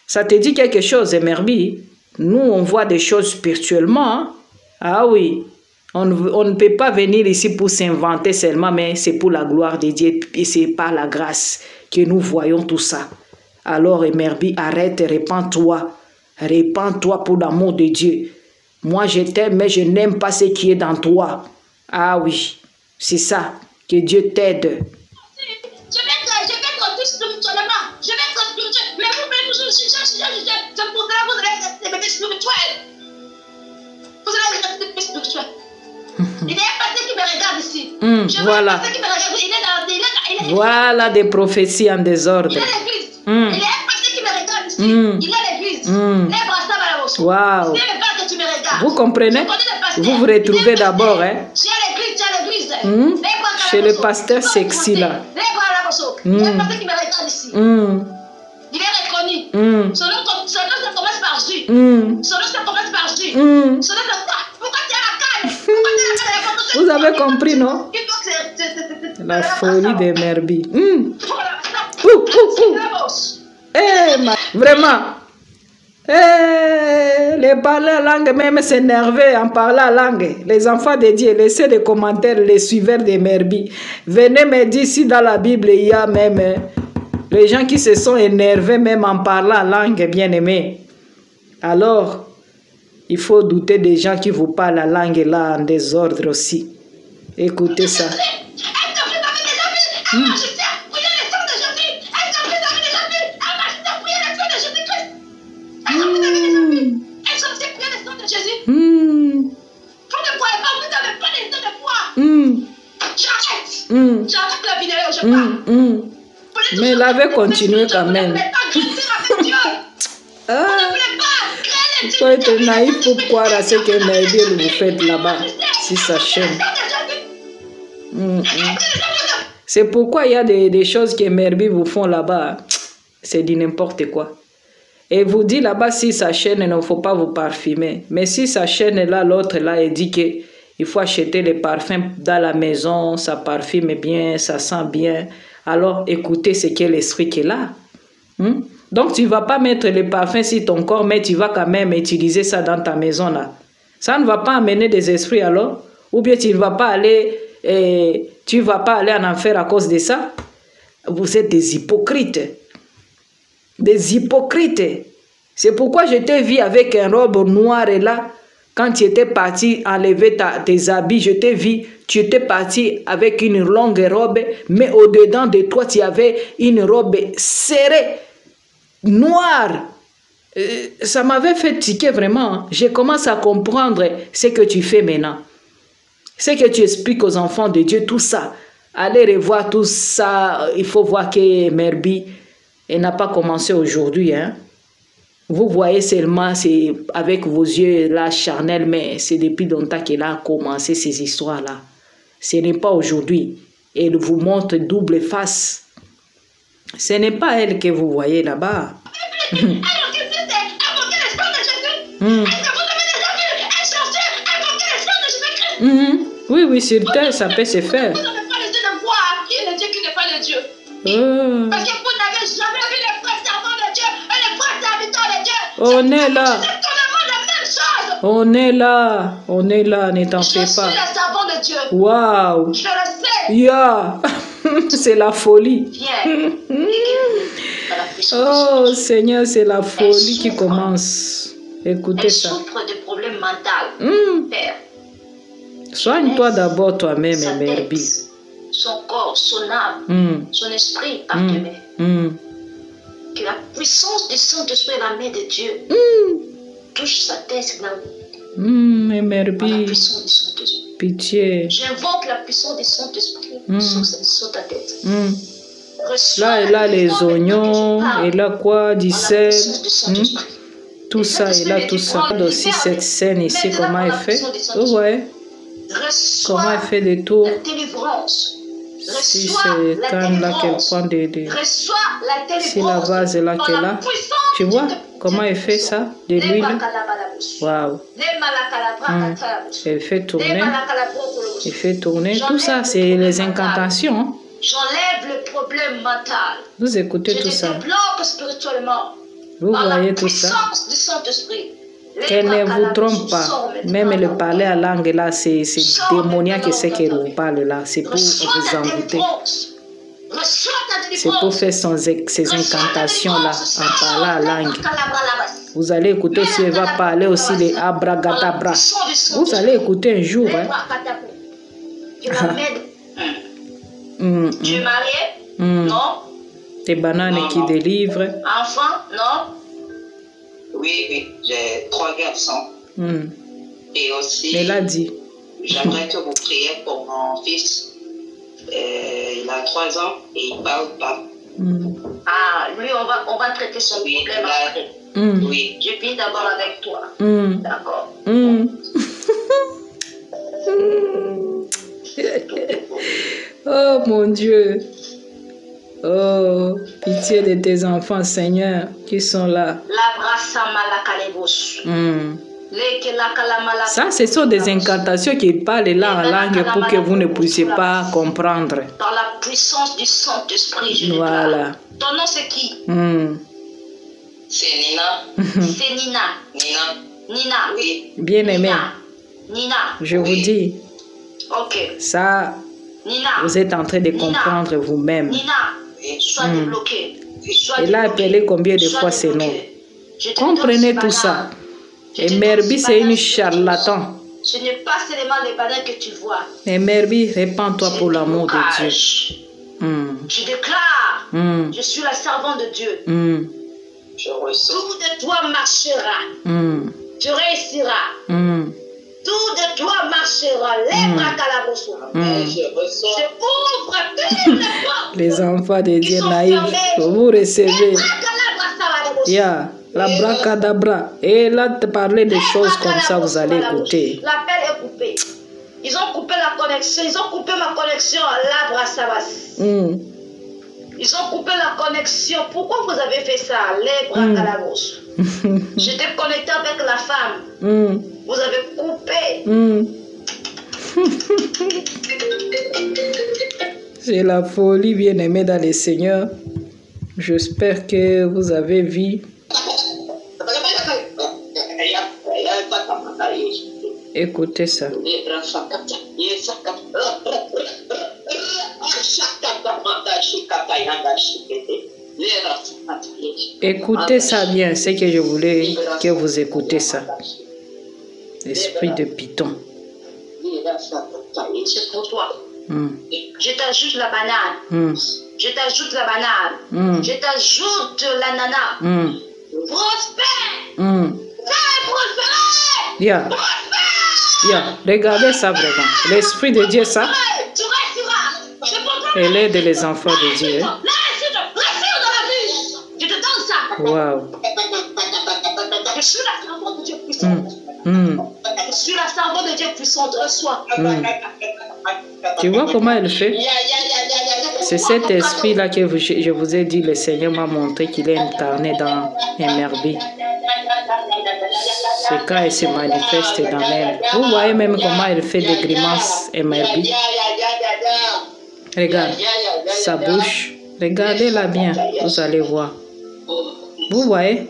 Ça te dit quelque chose, Merbi? Nous, on voit des choses spirituellement. Hein? Ah oui, on ne peut pas venir ici pour s'inventer seulement, mais c'est pour la gloire de Dieu et c'est par la grâce que nous voyons tout ça. Alors, Merbi, arrête, répands-toi. Répands-toi pour l'amour de Dieu. Moi, je t'aime, mais je n'aime pas ce qui est dans toi. Ah oui, c'est ça. Que Dieu t'aide. Je vais être spirituellement. Je vais être spirituel. Mais vous, vous allez rester spirituel. Vous allez rester spirituel. Il y a un pasteur qui me regarde ici. Voilà. Qui me regarde. Il est voilà des prophéties en désordre. Il est l'église. Il y a un pasteur qui me regarde ici. Il est l'église. Les brassards à la roche. Wow. C'est le pas que tu me regardes. Vous comprenez? Vous vous retrouvez d'abord. Hein? Tu as l'église. Chez le pasteur sexy là. Il y a un pasteur qui me regarde ici. Il est reconnu. Son nom ça commence par J. Son nom ça commence par J. Son nom ça quoi? Pourquoi tu es à la canne? Vous avez compris, non? La folie des Merbi. Vraiment. Les parleurs langue même s'énerver en parlant langue. Les enfants de Dieu, laissez des commentaires, les suiveurs des Merbi. Venez me dire si dans la Bible il y a même les gens qui se sont énervés même en parlant langue, bien aimé. Alors, il faut douter des gens qui vous parlent la langue là en désordre aussi. Écoutez ça. J'arrête la vidéo, je parle. Mais elle avait continué quand même. Il faut être naïf pour croire à ce que Merbi vous faites là-bas, si sa chaîne. C'est pourquoi il y a des choses que Merbi vous font là-bas. C'est du n'importe quoi. Et vous dit là-bas, si sa chaîne, il ne faut pas vous parfumer. Mais si sa chaîne est là, l'autre là, elle dit qu'il faut acheter les parfums dans la maison, ça parfume bien, ça sent bien. Alors écoutez ce qu'est l'esprit qui est là. Donc tu ne vas pas mettre les parfums sur ton corps, mais tu vas quand même utiliser ça dans ta maison là. Ça ne va pas amener des esprits alors? Ou bien tu ne vas pas aller, en enfer à cause de ça? Vous êtes des hypocrites. Des hypocrites. C'est pourquoi je t'ai vu avec une robe noire et là, quand tu étais parti enlever tes habits, je t'ai vu, tu étais parti avec une longue robe, mais au-dedans de toi, tu avais une robe serrée, noire. Ça m'avait fait tiquer vraiment. Je commence à comprendre ce que tu fais maintenant. Ce que tu expliques aux enfants de Dieu, tout ça. Allez revoir tout ça. Il faut voir que Merbi n'a pas commencé aujourd'hui. Hein? Vous voyez seulement, c'est avec vos yeux là charnels, mais c'est depuis longtemps qu'elle a commencé ces histoires-là. Ce n'est pas aujourd'hui. Elle vous montre double face. Ce n'est pas elle que vous voyez là-bas. Oui, oui, sur terre, ça peut se faire. Vous n'avez pas le Dieu de voir qui est le Dieu qui n'est pas le Dieu. Parce que vous n'avez jamais vu les vrais servants de Dieu et les vrais serviteurs de Dieu. On est là. C'est totalement la même chose. On est là. On est là, ne t'en fais pas. Je suis le servant de Dieu. Waouh. Je le sais. Yeah. C'est la folie. Viens. Oh Seigneur, c'est la folie qui commence. Écoutez ça. Elle souffre de problèmes mentaux. Père. Soigne-toi d'abord toi-même, Merbi. Son corps, son âme, son esprit partenaire. Que la puissance du Saint-Esprit, la main de Dieu, touche sa tête là. Merbi. La puissance du Saint-Esprit. Pitié. J'invoque la puissance du Saint-Esprit sur ta tête. Là, elle a les oignons, elle a quoi, du sel. Tout ça, il a tout ça. Aussi cette scène ici, comment elle fait. Ouais. Comment elle fait des tours. Si c'est quand là qu'elle prend des... Si la vase là qu'elle a. Tu vois comment elle fait ça? De l'huile. Waouh. Elle fait tourner. Elle fait tourner. Tout ça, c'est les incantations. J'enlève le problème mental. Vous écoutez tout ça. Je te débloque spirituellement. Vous voyez tout ça. Du Saint-Esprit. Qu'elle ne vous trompe pas. Même le parler à langue là, c'est démoniaque ce qu'elle vous parle là. C'est pour vous envoûter. C'est pour faire ces incantations là, en parlant à langue. Vous allez écouter si elle va parler aussi des abracadabra. Vous allez écouter un jour. Hein. Tu es marié? Non. Tes bananes qui délivrent. Enfant? Non. Oui, j'ai 3 garçons. Et aussi, elle a dit. J'aimerais que vous priez pour mon fils. Il a 3 ans et il ne parle pas. Ah, lui, on va traiter son problème après. Oui. Je finis d'abord avec toi. D'accord. Oh mon Dieu. Oh, pitié de tes enfants, Seigneur, qui sont là. Ça, ce sont des incantations qui parlent là en langue pour que vous ne puissiez pas comprendre. Dans la puissance du Saint-Esprit, je voilà. Ton nom, c'est qui? C'est Nina. C'est Nina. Nina. Oui. Bien aimé. Nina. Je vous dis. Ok. Ça, Nina. Vous êtes en train de comprendre vous-même. Nina, sois débloqué. Elle a appelé combien de fois ces noms? Comprenez tout ça. Et Merbi, c'est une charlatan. Ce n'est pas seulement les bananes que tu vois. Et Merbi, répands-toi pour l'amour de Dieu. Je déclare, je suis la servante de Dieu. Je reçois. Tout de toi marchera. Tu réussiras. Tout de toi marchera. Les bras calabrosso. Je ouvre toutes les portes. Les enfants de Dieu naïfs, vous recevez. La bracadabra. Et là, te parler des choses comme ça, vous allez écouter. L'appel est coupé. Ils ont coupé la connexion. Ils ont coupé ma connexion à l'arbre à Sabas. Ils ont coupé la connexion. Pourquoi vous avez fait ça? Les bras calabrosso. J'étais connecté avec la femme. Vous avez coupé. C'est la folie, bien-aimée dans le Seigneur. J'espère que vous avez vu. Écoutez ça. Écoutez ça bien, c'est que je voulais que vous écoutez ça. L'esprit de Python. C'est pour toi. Je t'ajoute la banane. Je t'ajoute la banane. Je t'ajoute l'ananas. Prospère. Fais prospérer. Regardez ça vraiment. L'esprit de Dieu, ça. Tu resteras. Elle aide les enfants de Dieu. Là, reste dans la vie. Je te donne ça. Wow. Je suis la servante de Dieu puissante. Je suis la servante de Dieu puissante. Reçois. Tu vois comment elle fait? C'est cet esprit-là que je vous ai dit, le Seigneur m'a montré qu'il est incarné dans Merbi. C'est quand elle se manifeste dans elle. Vous voyez même comment elle fait des grimaces, Merbi. Regarde, sa bouche. Regardez-la bien, vous allez voir. Vous voyez?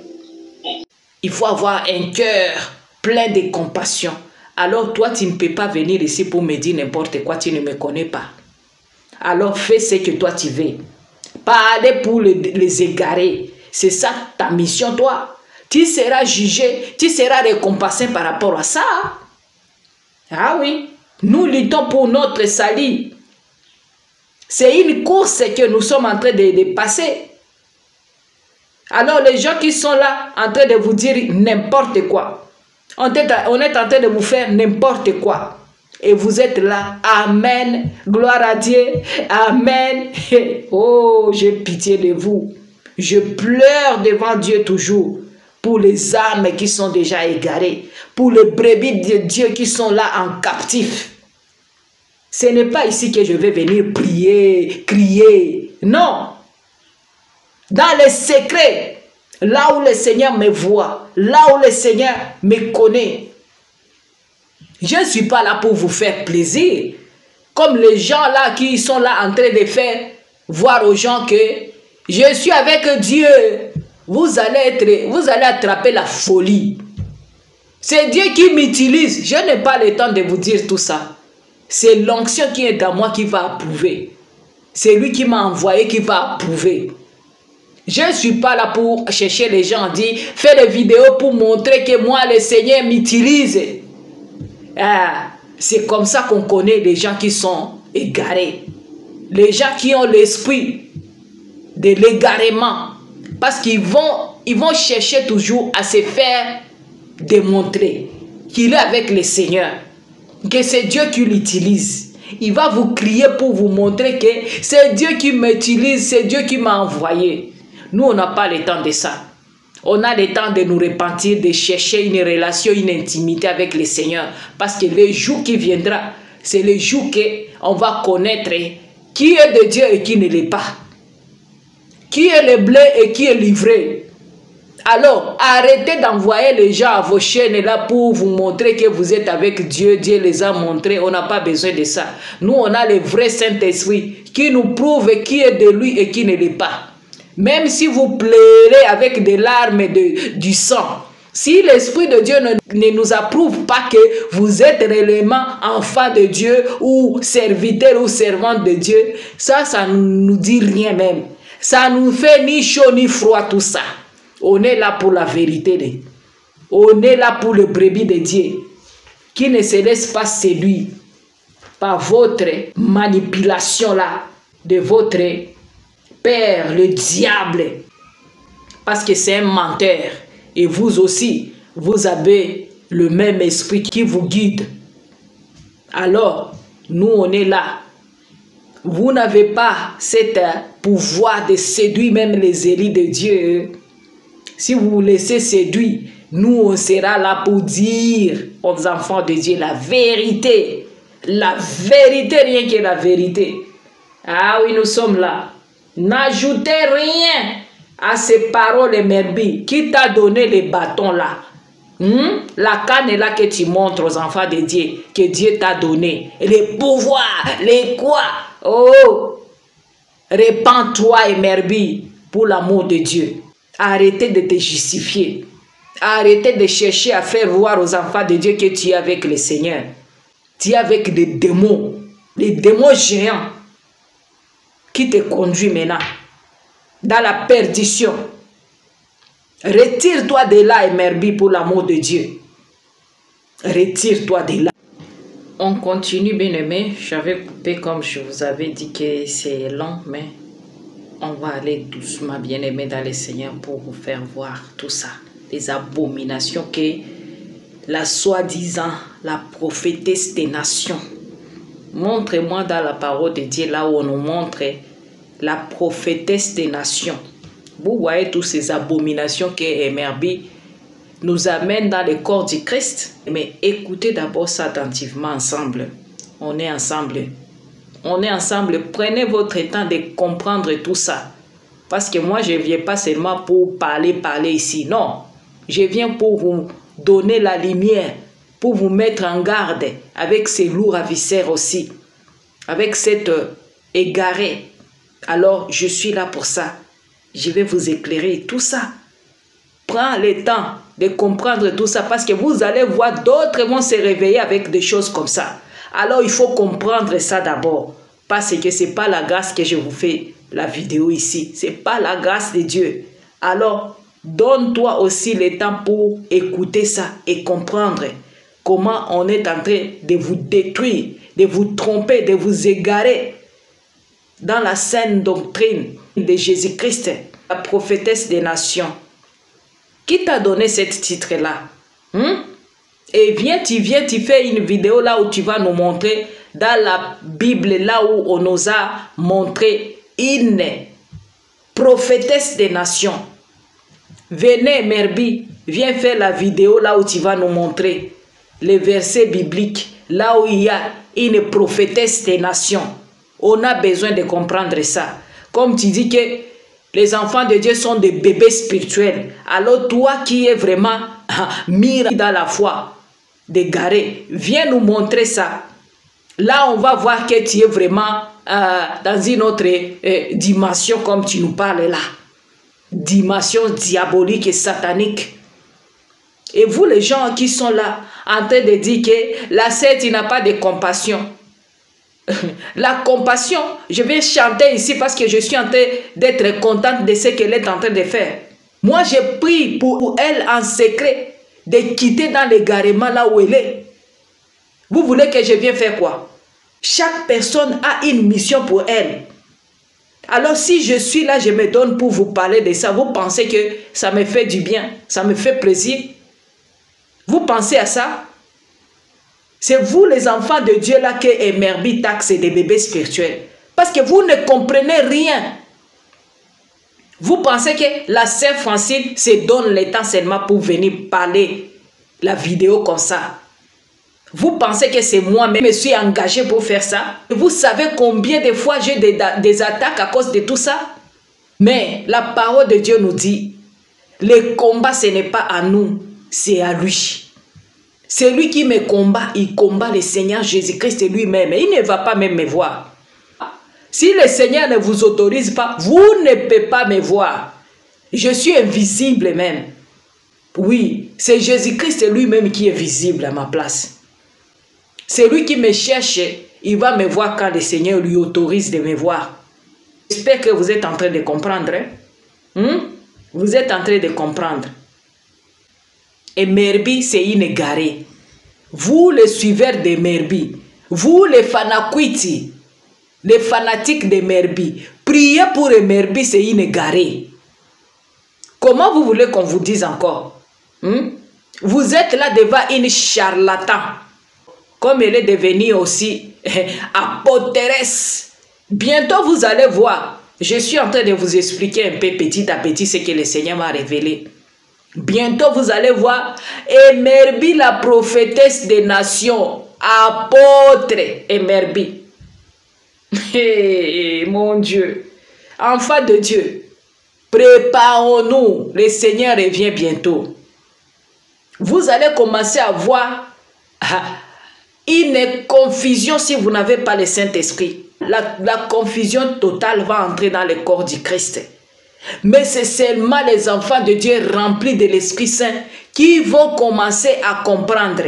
Il faut avoir un cœur plein de compassion. Alors toi, tu ne peux pas venir ici pour me dire n'importe quoi, tu ne me connais pas. Alors fais ce que toi tu veux. Pas aller pour les égarer. C'est ça ta mission, toi. Tu seras jugé, tu seras récompensé par rapport à ça. Ah oui, nous luttons pour notre salut. C'est une course que nous sommes en train de passer. Alors les gens qui sont là en train de vous dire n'importe quoi, on est en train de vous faire n'importe quoi. Et vous êtes là. Amen. Gloire à Dieu. Amen. Oh, j'ai pitié de vous. Je pleure devant Dieu toujours. pour les âmes qui sont déjà égarées, pour les brebis de Dieu qui sont là en captif. Ce n'est pas ici que je vais venir prier, crier. Non. Dans les secrets, là où le Seigneur me voit, là où le Seigneur me connaît. Je ne suis pas là pour vous faire plaisir. Comme les gens là qui sont là en train de faire voir aux gens que je suis avec Dieu. Vous allez attraper la folie. C'est Dieu qui m'utilise. Je n'ai pas le temps de vous dire tout ça. C'est l'onction qui est dans moi qui va approuver. C'est lui qui m'a envoyé qui va approuver. Je ne suis pas là pour chercher les gens, dire, faire des vidéos pour montrer que moi, le Seigneur m'utilise. C'est comme ça qu'on connaît les gens qui sont égarés. Les gens qui ont l'esprit de l'égarement. Parce qu'ils vont chercher toujours à se faire démontrer qu'il est avec le Seigneur. Que c'est Dieu qui l'utilise. Il va vous crier pour vous montrer que c'est Dieu qui m'utilise, c'est Dieu qui m'a envoyé. Nous, on n'a pas le temps de ça. On a le temps de nous repentir, de chercher une relation, une intimité avec le Seigneur. Parce que le jour qui viendra, c'est le jour qu'on va connaître qui est de Dieu et qui ne l'est pas. Qui est le blé et qui est livré. Alors, arrêtez d'envoyer les gens à vos chaînes là pour vous montrer que vous êtes avec Dieu. Dieu les a montrés. On n'a pas besoin de ça. Nous, on a le vrai Saint-Esprit qui nous prouve qui est de lui et qui ne l'est pas. Même si vous pleurez avec des larmes et du sang, si l'Esprit de Dieu ne nous approuve pas que vous êtes réellement enfant de Dieu ou serviteur ou servante de Dieu, ça ne nous dit rien même. Ça ne nous fait ni chaud ni froid tout ça. On est là pour la vérité. On est là pour le brebis de Dieu qui ne se laisse pas séduire par votre manipulation là de votre père, le diable. Parce que c'est un menteur. Et vous aussi, vous avez le même esprit qui vous guide. Alors, nous on est là. Vous n'avez pas cet pouvoir de séduire même les élus de Dieu. Si vous vous laissez séduire, nous on sera là pour dire aux enfants de Dieu la vérité. La vérité, rien que la vérité. Ah oui, nous sommes là. N'ajoutez rien à ces paroles merveilleuses. Qui t'a donné les bâtons là? La canne là que tu montres aux enfants de Dieu, que Dieu t'a donné. Les pouvoirs, les quoi? Oh! Répands-toi et merveille pour l'amour de Dieu. Arrêtez de te justifier. Arrêtez de chercher à faire voir aux enfants de Dieu que tu es avec le Seigneur. Tu es avec des démons. Les démons géants qui te conduisent maintenant dans la perdition. Retire-toi de là et merveille pour l'amour de Dieu. Retire-toi de là. On continue, bien-aimé. J'avais coupé comme je vous avais dit que c'est long, mais on va aller doucement, bien-aimé, dans le Seigneur pour vous faire voir tout ça. Les abominations que la soi-disant, la prophétesse des nations. Montrez-moi dans la parole de Dieu, là où on nous montre la prophétesse des nations. Vous voyez toutes ces abominations que Emerbi nous amène dans le corps du Christ. Mais écoutez d'abord ça attentivement ensemble. On est ensemble. On est ensemble. Prenez votre temps de comprendre tout ça. Parce que moi, je ne viens pas seulement pour parler ici. Non. Je viens pour vous donner la lumière, pour vous mettre en garde avec ces lourds ravisseurs aussi. Avec cette égarée. Alors, je suis là pour ça. Je vais vous éclairer tout ça. Prends le temps de comprendre tout ça parce que vous allez voir d'autres vont se réveiller avec des choses comme ça. Alors, il faut comprendre ça d'abord. Parce que ce n'est pas la grâce que je vous fais la vidéo ici. Ce n'est pas la grâce de Dieu. Alors, donne-toi aussi le temps pour écouter ça et comprendre comment on est en train de vous détruire, de vous tromper, de vous égarer dans la saine doctrine de Jésus-Christ, la prophétesse des nations. Qui t'a donné ce titre-là? Et tu fais une vidéo là où tu vas nous montrer dans la Bible, là où on nous a montré une prophétesse des nations. Venez, Merbi, viens faire la vidéo là où tu vas nous montrer les versets bibliques, là où il y a une prophétesse des nations. On a besoin de comprendre ça. Comme tu dis que les enfants de Dieu sont des bébés spirituels. Alors toi qui es vraiment mis dans la foi, d'égaré, viens nous montrer ça. Là, on va voir que tu es vraiment dans une autre dimension comme tu nous parles là. Dimension diabolique et satanique. Et vous les gens qui sont là en train de dire que la secte n'a pas de compassion. La compassion, je vais chanter ici parce que je suis en train d'être contente de ce qu'elle est en train de faire. Moi, j'ai pris pour elle en secret de quitter dans l'égarement là où elle est. Vous voulez que je vienne faire quoi? Chaque personne a une mission pour elle. Alors si je suis là, je me donne pour vous parler de ça. Vous pensez que ça me fait du bien, ça me fait plaisir? Vous pensez à ça? C'est vous les enfants de Dieu là que Emerbi taxe des bébés spirituels. Parce que vous ne comprenez rien. Vous pensez que la sœur Francine se donne le temps seulement pour venir parler la vidéo comme ça. Vous pensez que c'est moi-même qui me suis engagé pour faire ça? Vous savez combien de fois j'ai des attaques à cause de tout ça? Mais la parole de Dieu nous dit, le combat ce n'est pas à nous, c'est à lui. C'est lui qui me combat, il combat le Seigneur Jésus-Christ lui-même. Il ne va pas même me voir. Si le Seigneur ne vous autorise pas, vous ne pouvez pas me voir. Je suis invisible même. Oui, c'est Jésus-Christ lui-même qui est visible à ma place. C'est lui qui me cherche, il va me voir quand le Seigneur lui autorise de me voir. J'espère que vous êtes en train de comprendre. Vous êtes en train de comprendre. Emerbi, c'est une égarée. Vous, les suiveurs d'Emerbi, vous, les fanakwiti, les fanatiques d'Emerbi, priez pour Emerbi, c'est une égarée. Comment vous voulez qu'on vous dise encore? Vous êtes là devant une charlatan. Comme elle est devenue aussi apôtresse. Bientôt vous allez voir. Je suis en train de vous expliquer un peu petit à petit ce que le Seigneur m'a révélé. Bientôt vous allez voir Emerbi, la prophétesse des nations, apôtre Emerbi. Hey, mon Dieu, enfants de Dieu, préparons-nous, le Seigneur revient bientôt. Vous allez commencer à voir une confusion si vous n'avez pas le Saint-Esprit. La confusion totale va entrer dans le corps du Christ. Mais c'est seulement les enfants de Dieu remplis de l'Esprit Saint qui vont commencer à comprendre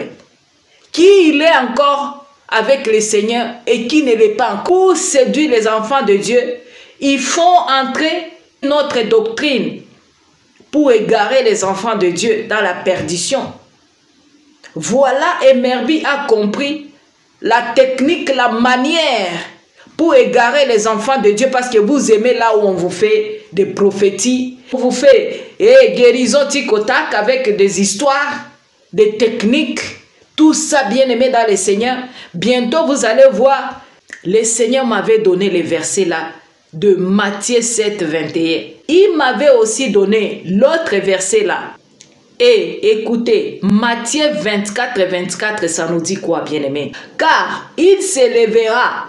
qui il est encore avec le Seigneur et qui ne l'est pas encore. Pour séduire les enfants de Dieu, ils font entrer notre doctrine pour égarer les enfants de Dieu dans la perdition. Voilà, Emerbi a compris la technique, la manière pour égarer les enfants de Dieu parce que vous aimez là où on vous fait des prophéties, on vous fait guérison tic-au-tac avec des histoires, des techniques, tout ça bien aimé dans le Seigneur. Bientôt vous allez voir, le Seigneur m'avait donné les versets là de Matthieu 7, 21. Il m'avait aussi donné l'autre verset là. Et écoutez, Matthieu 24, 24, ça nous dit quoi, bien-aimé? Car il s'élèvera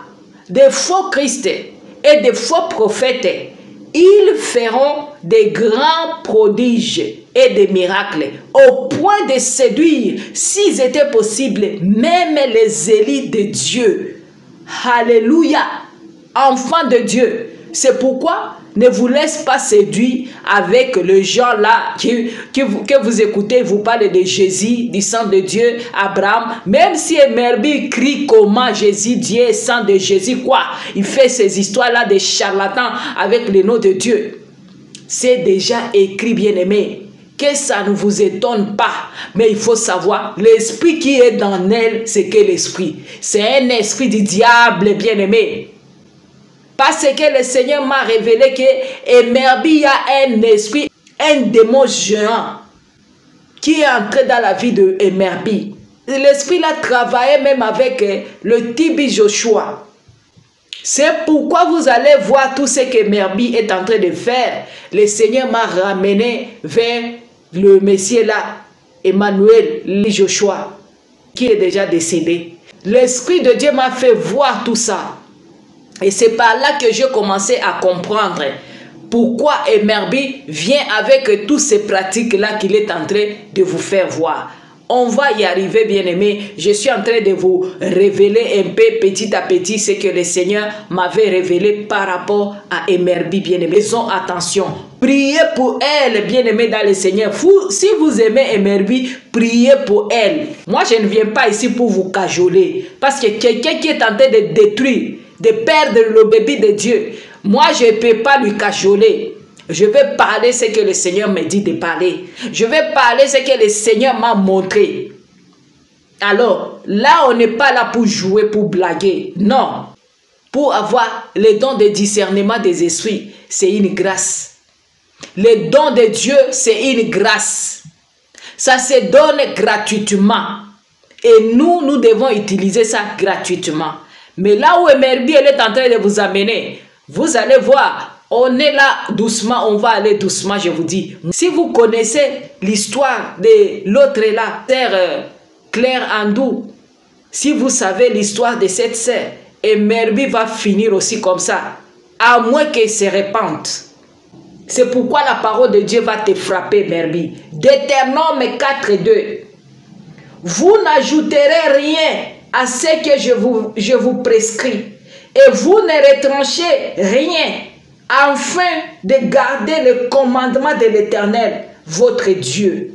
des faux Christ et des faux prophètes. Ils feront des grands prodiges et des miracles au point de séduire, s'ils étaient possibles, même les élites de Dieu. Alléluia! Enfants de Dieu. C'est pourquoi ne vous laisse pas séduire avec le gens là que vous écoutez, vous parlez de Jésus, du sang de Dieu, Abraham. Même si Emerbi crie comment Jésus, Dieu, sang de Jésus, quoi. Il fait ces histoires-là de charlatans avec le nom de Dieu. C'est déjà écrit, bien-aimé. Que ça ne vous étonne pas. Mais il faut savoir, l'esprit qui est dans elle, c'est quel esprit? C'est un esprit du diable, bien-aimé. Parce que le Seigneur m'a révélé que Emerbi y a un esprit, un démon géant qui est entré dans la vie de Emerbi. L'esprit là travaillait même avec le Tibi Joshua. C'est pourquoi vous allez voir tout ce que Emerbi est en train de faire. Le Seigneur m'a ramené vers le Messie est là, Emmanuel, Joshua, qui est déjà décédé. L'Esprit de Dieu m'a fait voir tout ça. Et c'est par là que j'ai commencé à comprendre pourquoi Emerbi vient avec toutes ces pratiques-là qu'il est en train de vous faire voir. On va y arriver, bien-aimés. Je suis en train de vous révéler un peu, petit à petit, ce que le Seigneur m'avait révélé par rapport à Emerbi, bien-aimés. Faisons attention. Priez pour elle, bien-aimés dans le Seigneur. Si vous aimez Emerbi, priez pour elle. Moi, je ne viens pas ici pour vous cajoler. Parce que quelqu'un qui est en train de détruire, de perdre le bébé de Dieu, moi, je ne peux pas lui cajoler. Je vais parler ce que le Seigneur me dit de parler. Je vais parler ce que le Seigneur m'a montré. Alors, là, on n'est pas là pour jouer, pour blaguer. Non. Pour avoir le don de discernement des esprits, c'est une grâce. Le don de Dieu, c'est une grâce. Ça se donne gratuitement. Et nous devons utiliser ça gratuitement. Mais là où Emerbi elle est en train de vous amener, vous allez voir. On est là doucement, on va aller doucement, je vous dis. Si vous connaissez l'histoire de l'autre là, sœur Claire Andou, si vous savez l'histoire de cette sœur, Emerbi va finir aussi comme ça, à moins qu'elle se répande. C'est pourquoi la parole de Dieu va te frapper, Emerbi. Deutéronome 4:2. Vous n'ajouterez rien à ce que je vous prescris, et vous ne retranchez rien, afin de garder le commandement de l'Éternel, votre Dieu,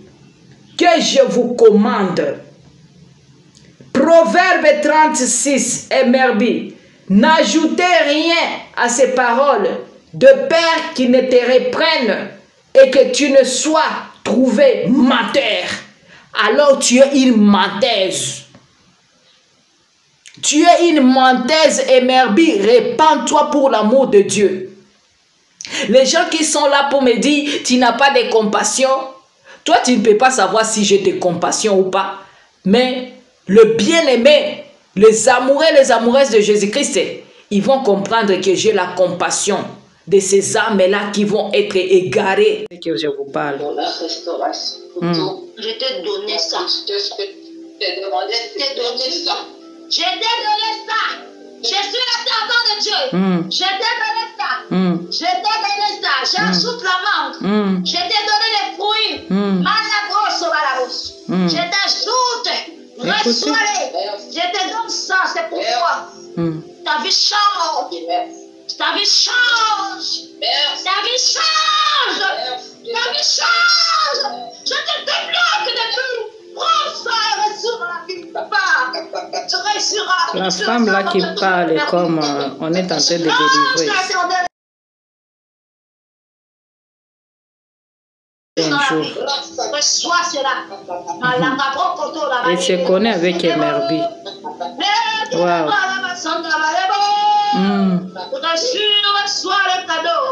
que je vous commande. Proverbe 36, Emerbi, n'ajoutez rien à ces paroles, de peur qu'ils ne te reprennent et que tu ne sois trouvé menteur. Alors tu es une menteuse. Tu es une menteuse, Emerbi, répands-toi pour l'amour de Dieu. Les gens qui sont là pour me dire, tu n'as pas de compassion, toi tu ne peux pas savoir si j'ai de compassion ou pas. Mais le bien-aimé, les amoureux, les amoureuses de Jésus-Christ, ils vont comprendre que j'ai la compassion de ces âmes-là qui vont être égarées. Que je vous parle. Pour la restauration. Je t'ai donné ça. Je t'ai demandé, je t'ai donné ça. Je t'ai donné ça. Je suis la servante de Dieu. Je t'ai donné ça. Je t'ai donné ça. J'ajoute la mangue. Je t'ai donné les fruits. Malagos au balagos. Je t'ajoute. Reçois-les. Je te donne ça. C'est pour toi. Ta vie change. Ta vie change. Ta vie change. Ta vie change. Je te débloque de tout. Prends ça et reçois la vie. Tu réussiras. La femme là qui parle comme on est en train de délivrer. Un jour. Reçois cela. Et se connaît avec Emerbi. Wow. Reçois le cadeau.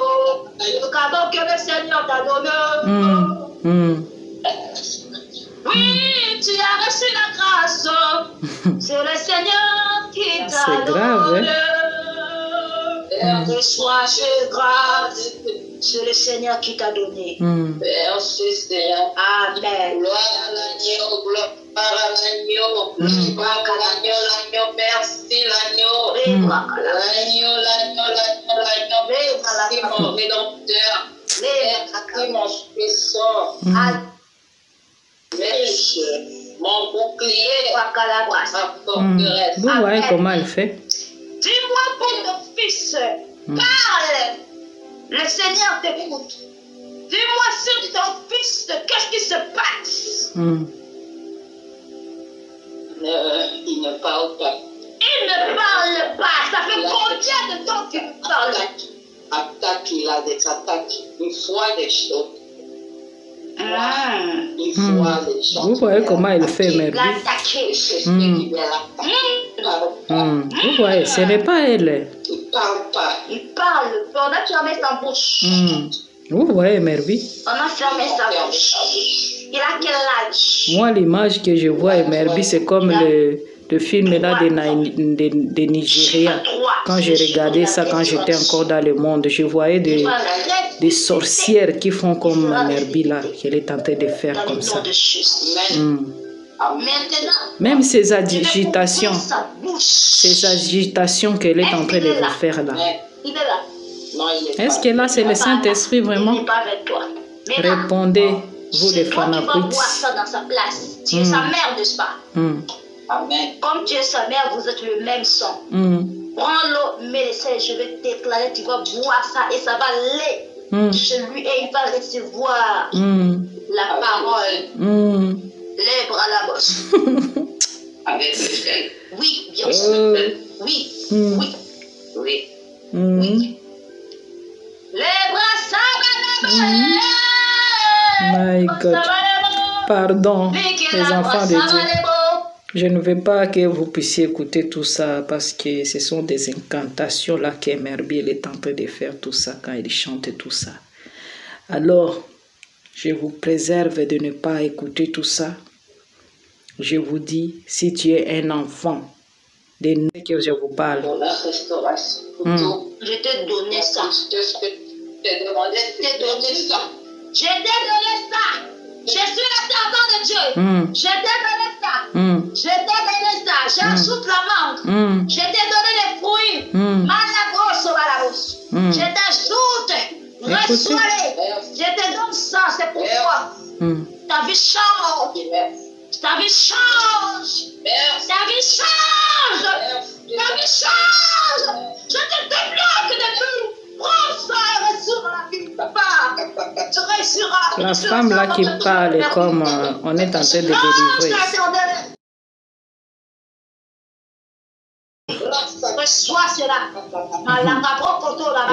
Le cadeau que le Seigneur t'a donné. Oui, tu as reçu la grâce. C'est le Seigneur qui t'a donné. Reçois cette grâce. C'est le Seigneur qui t'a donné. Merci Seigneur. Amen. Gloire à l'agneau, gloire à l'agneau. Gloire à l'agneau, merci l'agneau. L'agneau, merci mon rédempteur. Merci mon puissant. Merci mon bouclier. Vous voyez comment elle fait? Dis-moi pour ton fils. Parle. Le Seigneur t'écoute. Dis-moi sur ton fils, qu'est-ce qui se passe? Il ne parle pas. Il ne parle pas. Ça fait combien de temps qu'il parle? Attaque, il a des attaques. Il voit des choses. Il voit des choses. Vous voyez comment il fait, Emerbi? Vous voyez, ce n'est pas elle. Il parle pas. Il parle. On a fermé sa bouche. Vous voyez, Emerbi? On a fermé sa bouche. Il a quel âge? Moi, l'image que je vois, Emerbi, c'est comme le film là de Nigeria. Quand j'ai regardé ça, quand j'étais encore dans le monde, je voyais des sorcières qui font comme Merby là, qu'elle est en train de faire comme ça. Même ces agitations qu'elle est en train de vous faire là. Est-ce que là c'est le Saint-Esprit vraiment? Répondez, vous les fanatiques. Tu es sa mère, n'est-ce pas? Comme tu es sa mère, vous êtes le même sang. Prends l'eau, mets-le, je vais déclarer, tu vas boire ça et ça va aller chez lui et il va recevoir la parole. Les bras à la bosse. Oui, bien sûr. Oui. Les bras, ça va. My God. Pardon, les enfants de Dieu. Je ne veux pas que vous puissiez écouter tout ça parce que ce sont des incantations là que Merby est en train de faire tout ça quand il chante tout ça. Alors, je vous préserve de ne pas écouter tout ça. Je vous dis, si tu es un enfant, de ce que je vous parle. Je t'ai donné ça. Je t'ai donné ça. Je suis le servant de Dieu. Je t'ai donné ça. J'ajoute la menthe. Je t'ai donné les fruits. Je t'ajoute. Reçois-les. Je te donne ça. C'est pour toi. Ta vie change. Ta vie change. Ta vie change. Ta vie change. Je te débloque de tout. Prends ça et reçois la vie. Papa, tu réussiras. La femme là qui parle comme on est en train de délivrer. Reçois cela.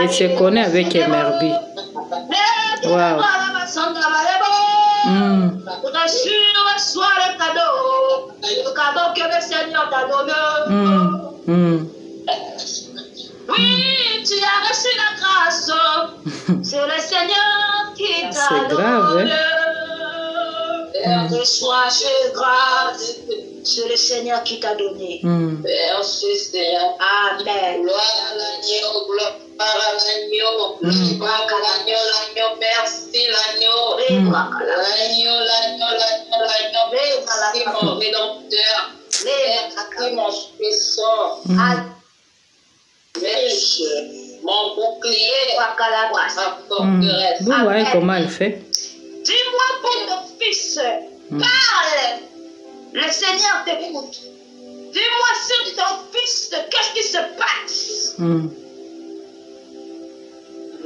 Et se connaît avec Merby. Wow. Reçois le cadeau que le Seigneur t'a donné. Oui, tu as reçu la grâce. C'est le Seigneur qui t'a donné. C'est grave, Reçois cette grâce. C'est le Seigneur qui t'a donné. Merci Seigneur. Amen. Gloire à l'agneau, gloire à l'agneau. L'agneau, merci l'agneau. L'agneau, merci mon rédempteur. Merci mon puissant. Merci mon bouclier. Ma forteresse. Vous voyez comment elle fait? Dis-moi pour ton fils, parle. Le Seigneur t'écoute. Dis-moi sur ton fils, qu'est-ce qui se passe?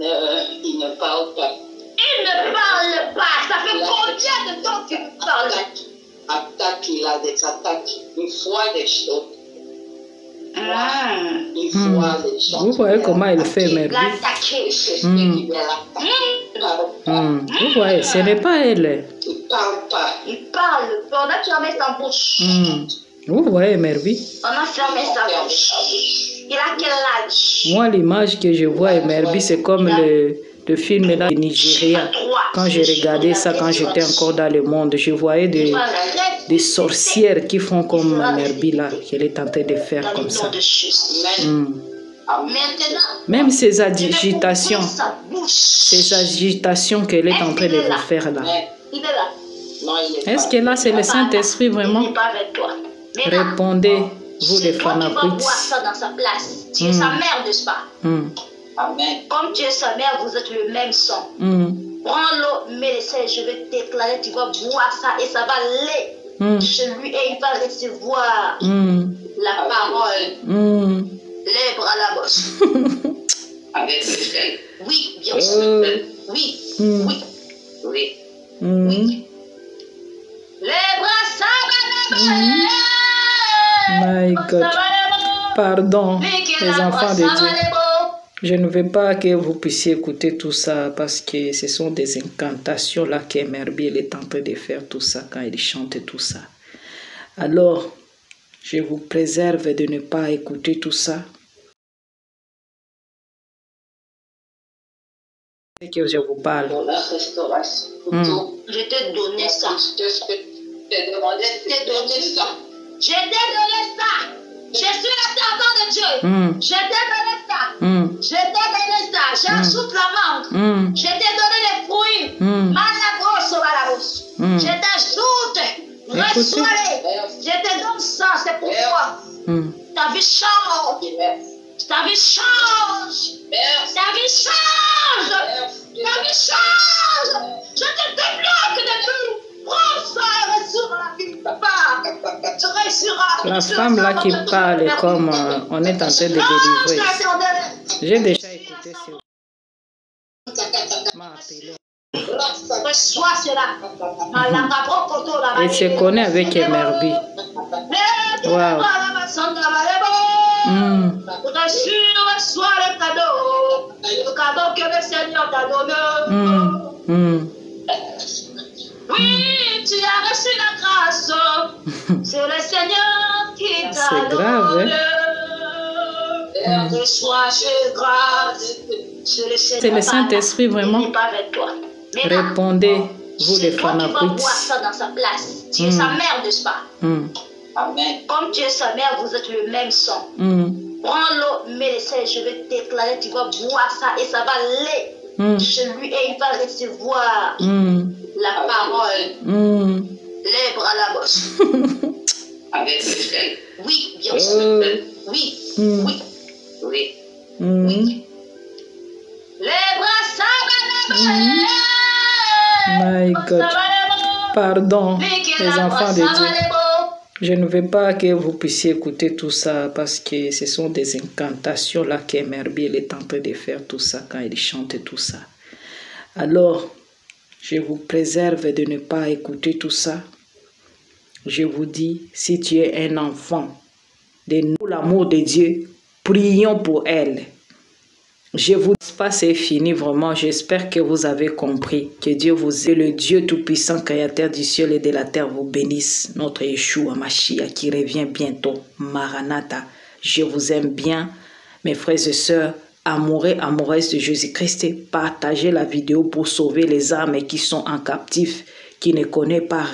Il ne parle pas. Il ne parle pas. Ça fait combien de temps qu'il ne parle? Attaque, il a des attaques. Il voit des choses. Il voit des choses. Vous voyez comment elle fait, Merby? Vous voyez, ce n'est pas elle. Il parle pas. Il parle. On a fermé sa bouche. Vous voyez, Merby? On a fermé sa bouche. Il a quel âge? Moi, l'image que je vois, Merby, c'est comme le film là de Nigeria. Quand j'ai regardé ça, quand j'étais encore dans le monde, je voyais des sorcières qui font comme Merby là, qu'elle est en train de faire comme ça. Même ces agitations qu'elle est en train de vous faire là. Est-ce que là c'est le Saint-Esprit vraiment? Répondez, vous les fanatiques. Tu es sa mère, n'est-ce pas? Comme tu es sa mère, vous êtes le même sang. Prends l'eau, mets-le, je vais déclarer, tu vas boire ça et ça va aller chez lui et il va recevoir la parole. Les bras à la bosse. Oui, bien sûr. Oui. Les bras, ça va. My God. Pardon, les enfants de Dieu. Je ne veux pas que vous puissiez écouter tout ça parce que ce sont des incantations là que Merby est en train de faire tout ça quand il chante tout ça. Alors, je vous préserve de ne pas écouter tout ça. C'est que je vous parle. Je t'ai donné ça. Je t'ai donné ça. Je t'ai donné ça. Je suis la servante de Dieu. Je t'ai donné ça. Je t'ai donné ça. J'ajoute la mangue. Je t'ai donné les fruits. Malabros au balabros. Je t'ajoute. Reçois-les. Je te donne ça. C'est pour toi. Ta vie change. Ta vie change. Ta vie change. Ta vie change. Je te débloque de tout. Prends ça et reçois la vie. Papa, tu réussiras. La femme là qui parle est comme on est en train de délivrer. J'ai déjà écouté ce. Reçois cela. Et se connaît avec Emerbi. Wow. Reçois le cadeau que le Seigneur t'a donné. Oui, tu as reçu la grâce. C'est le Seigneur qui t'a donné. C'est grave, hein? Reçois cette grâce. C'est le Saint-Esprit vraiment. Il n'est pas avec toi. Répondez, vous les fanatiques. Tu vas voir ça dans sa place. Tu es sa mère, n'est-ce pas? Amen. Comme tu es sa mère, vous êtes le même sang. Prends l'eau, mets les sels, je vais t'éclairer, tu vas boire ça et ça va aller chez lui et il va recevoir la parole. Les bras à la bosse. Avec le sel. Oui, bien sûr. Oui, oui, oui, oui. Les bras, ça va là-bas. My God. Pardon, les enfants de Dieu. Je ne veux pas que vous puissiez écouter tout ça parce que ce sont des incantations là qu'Emerbi est en train de faire tout ça quand il chante tout ça. Alors, je vous préserve de ne pas écouter tout ça. Je vous dis, si tu es un enfant, de nous l'amour de Dieu, prions pour elle. Je vous dis pas, c'est fini vraiment. J'espère que vous avez compris. Que Dieu vous est le Dieu tout-puissant, créateur du ciel et de la terre, vous bénisse. Notre Yeshua Mashiach qui revient bientôt. Maranatha. Je vous aime bien, mes frères et sœurs, amoureux, amoureuses de Jésus-Christ. Partagez la vidéo pour sauver les âmes qui sont en captif, qui ne connaissent pas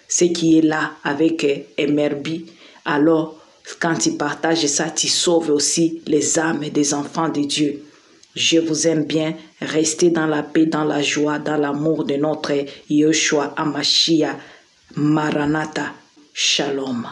ce qui est là avec Emerbi. Alors, quand tu partages ça, tu sauves aussi les âmes des enfants de Dieu. Je vous aime bien. Restez dans la paix, dans la joie, dans l'amour de notre Yeshua Hamashiach. Maranatha. Shalom.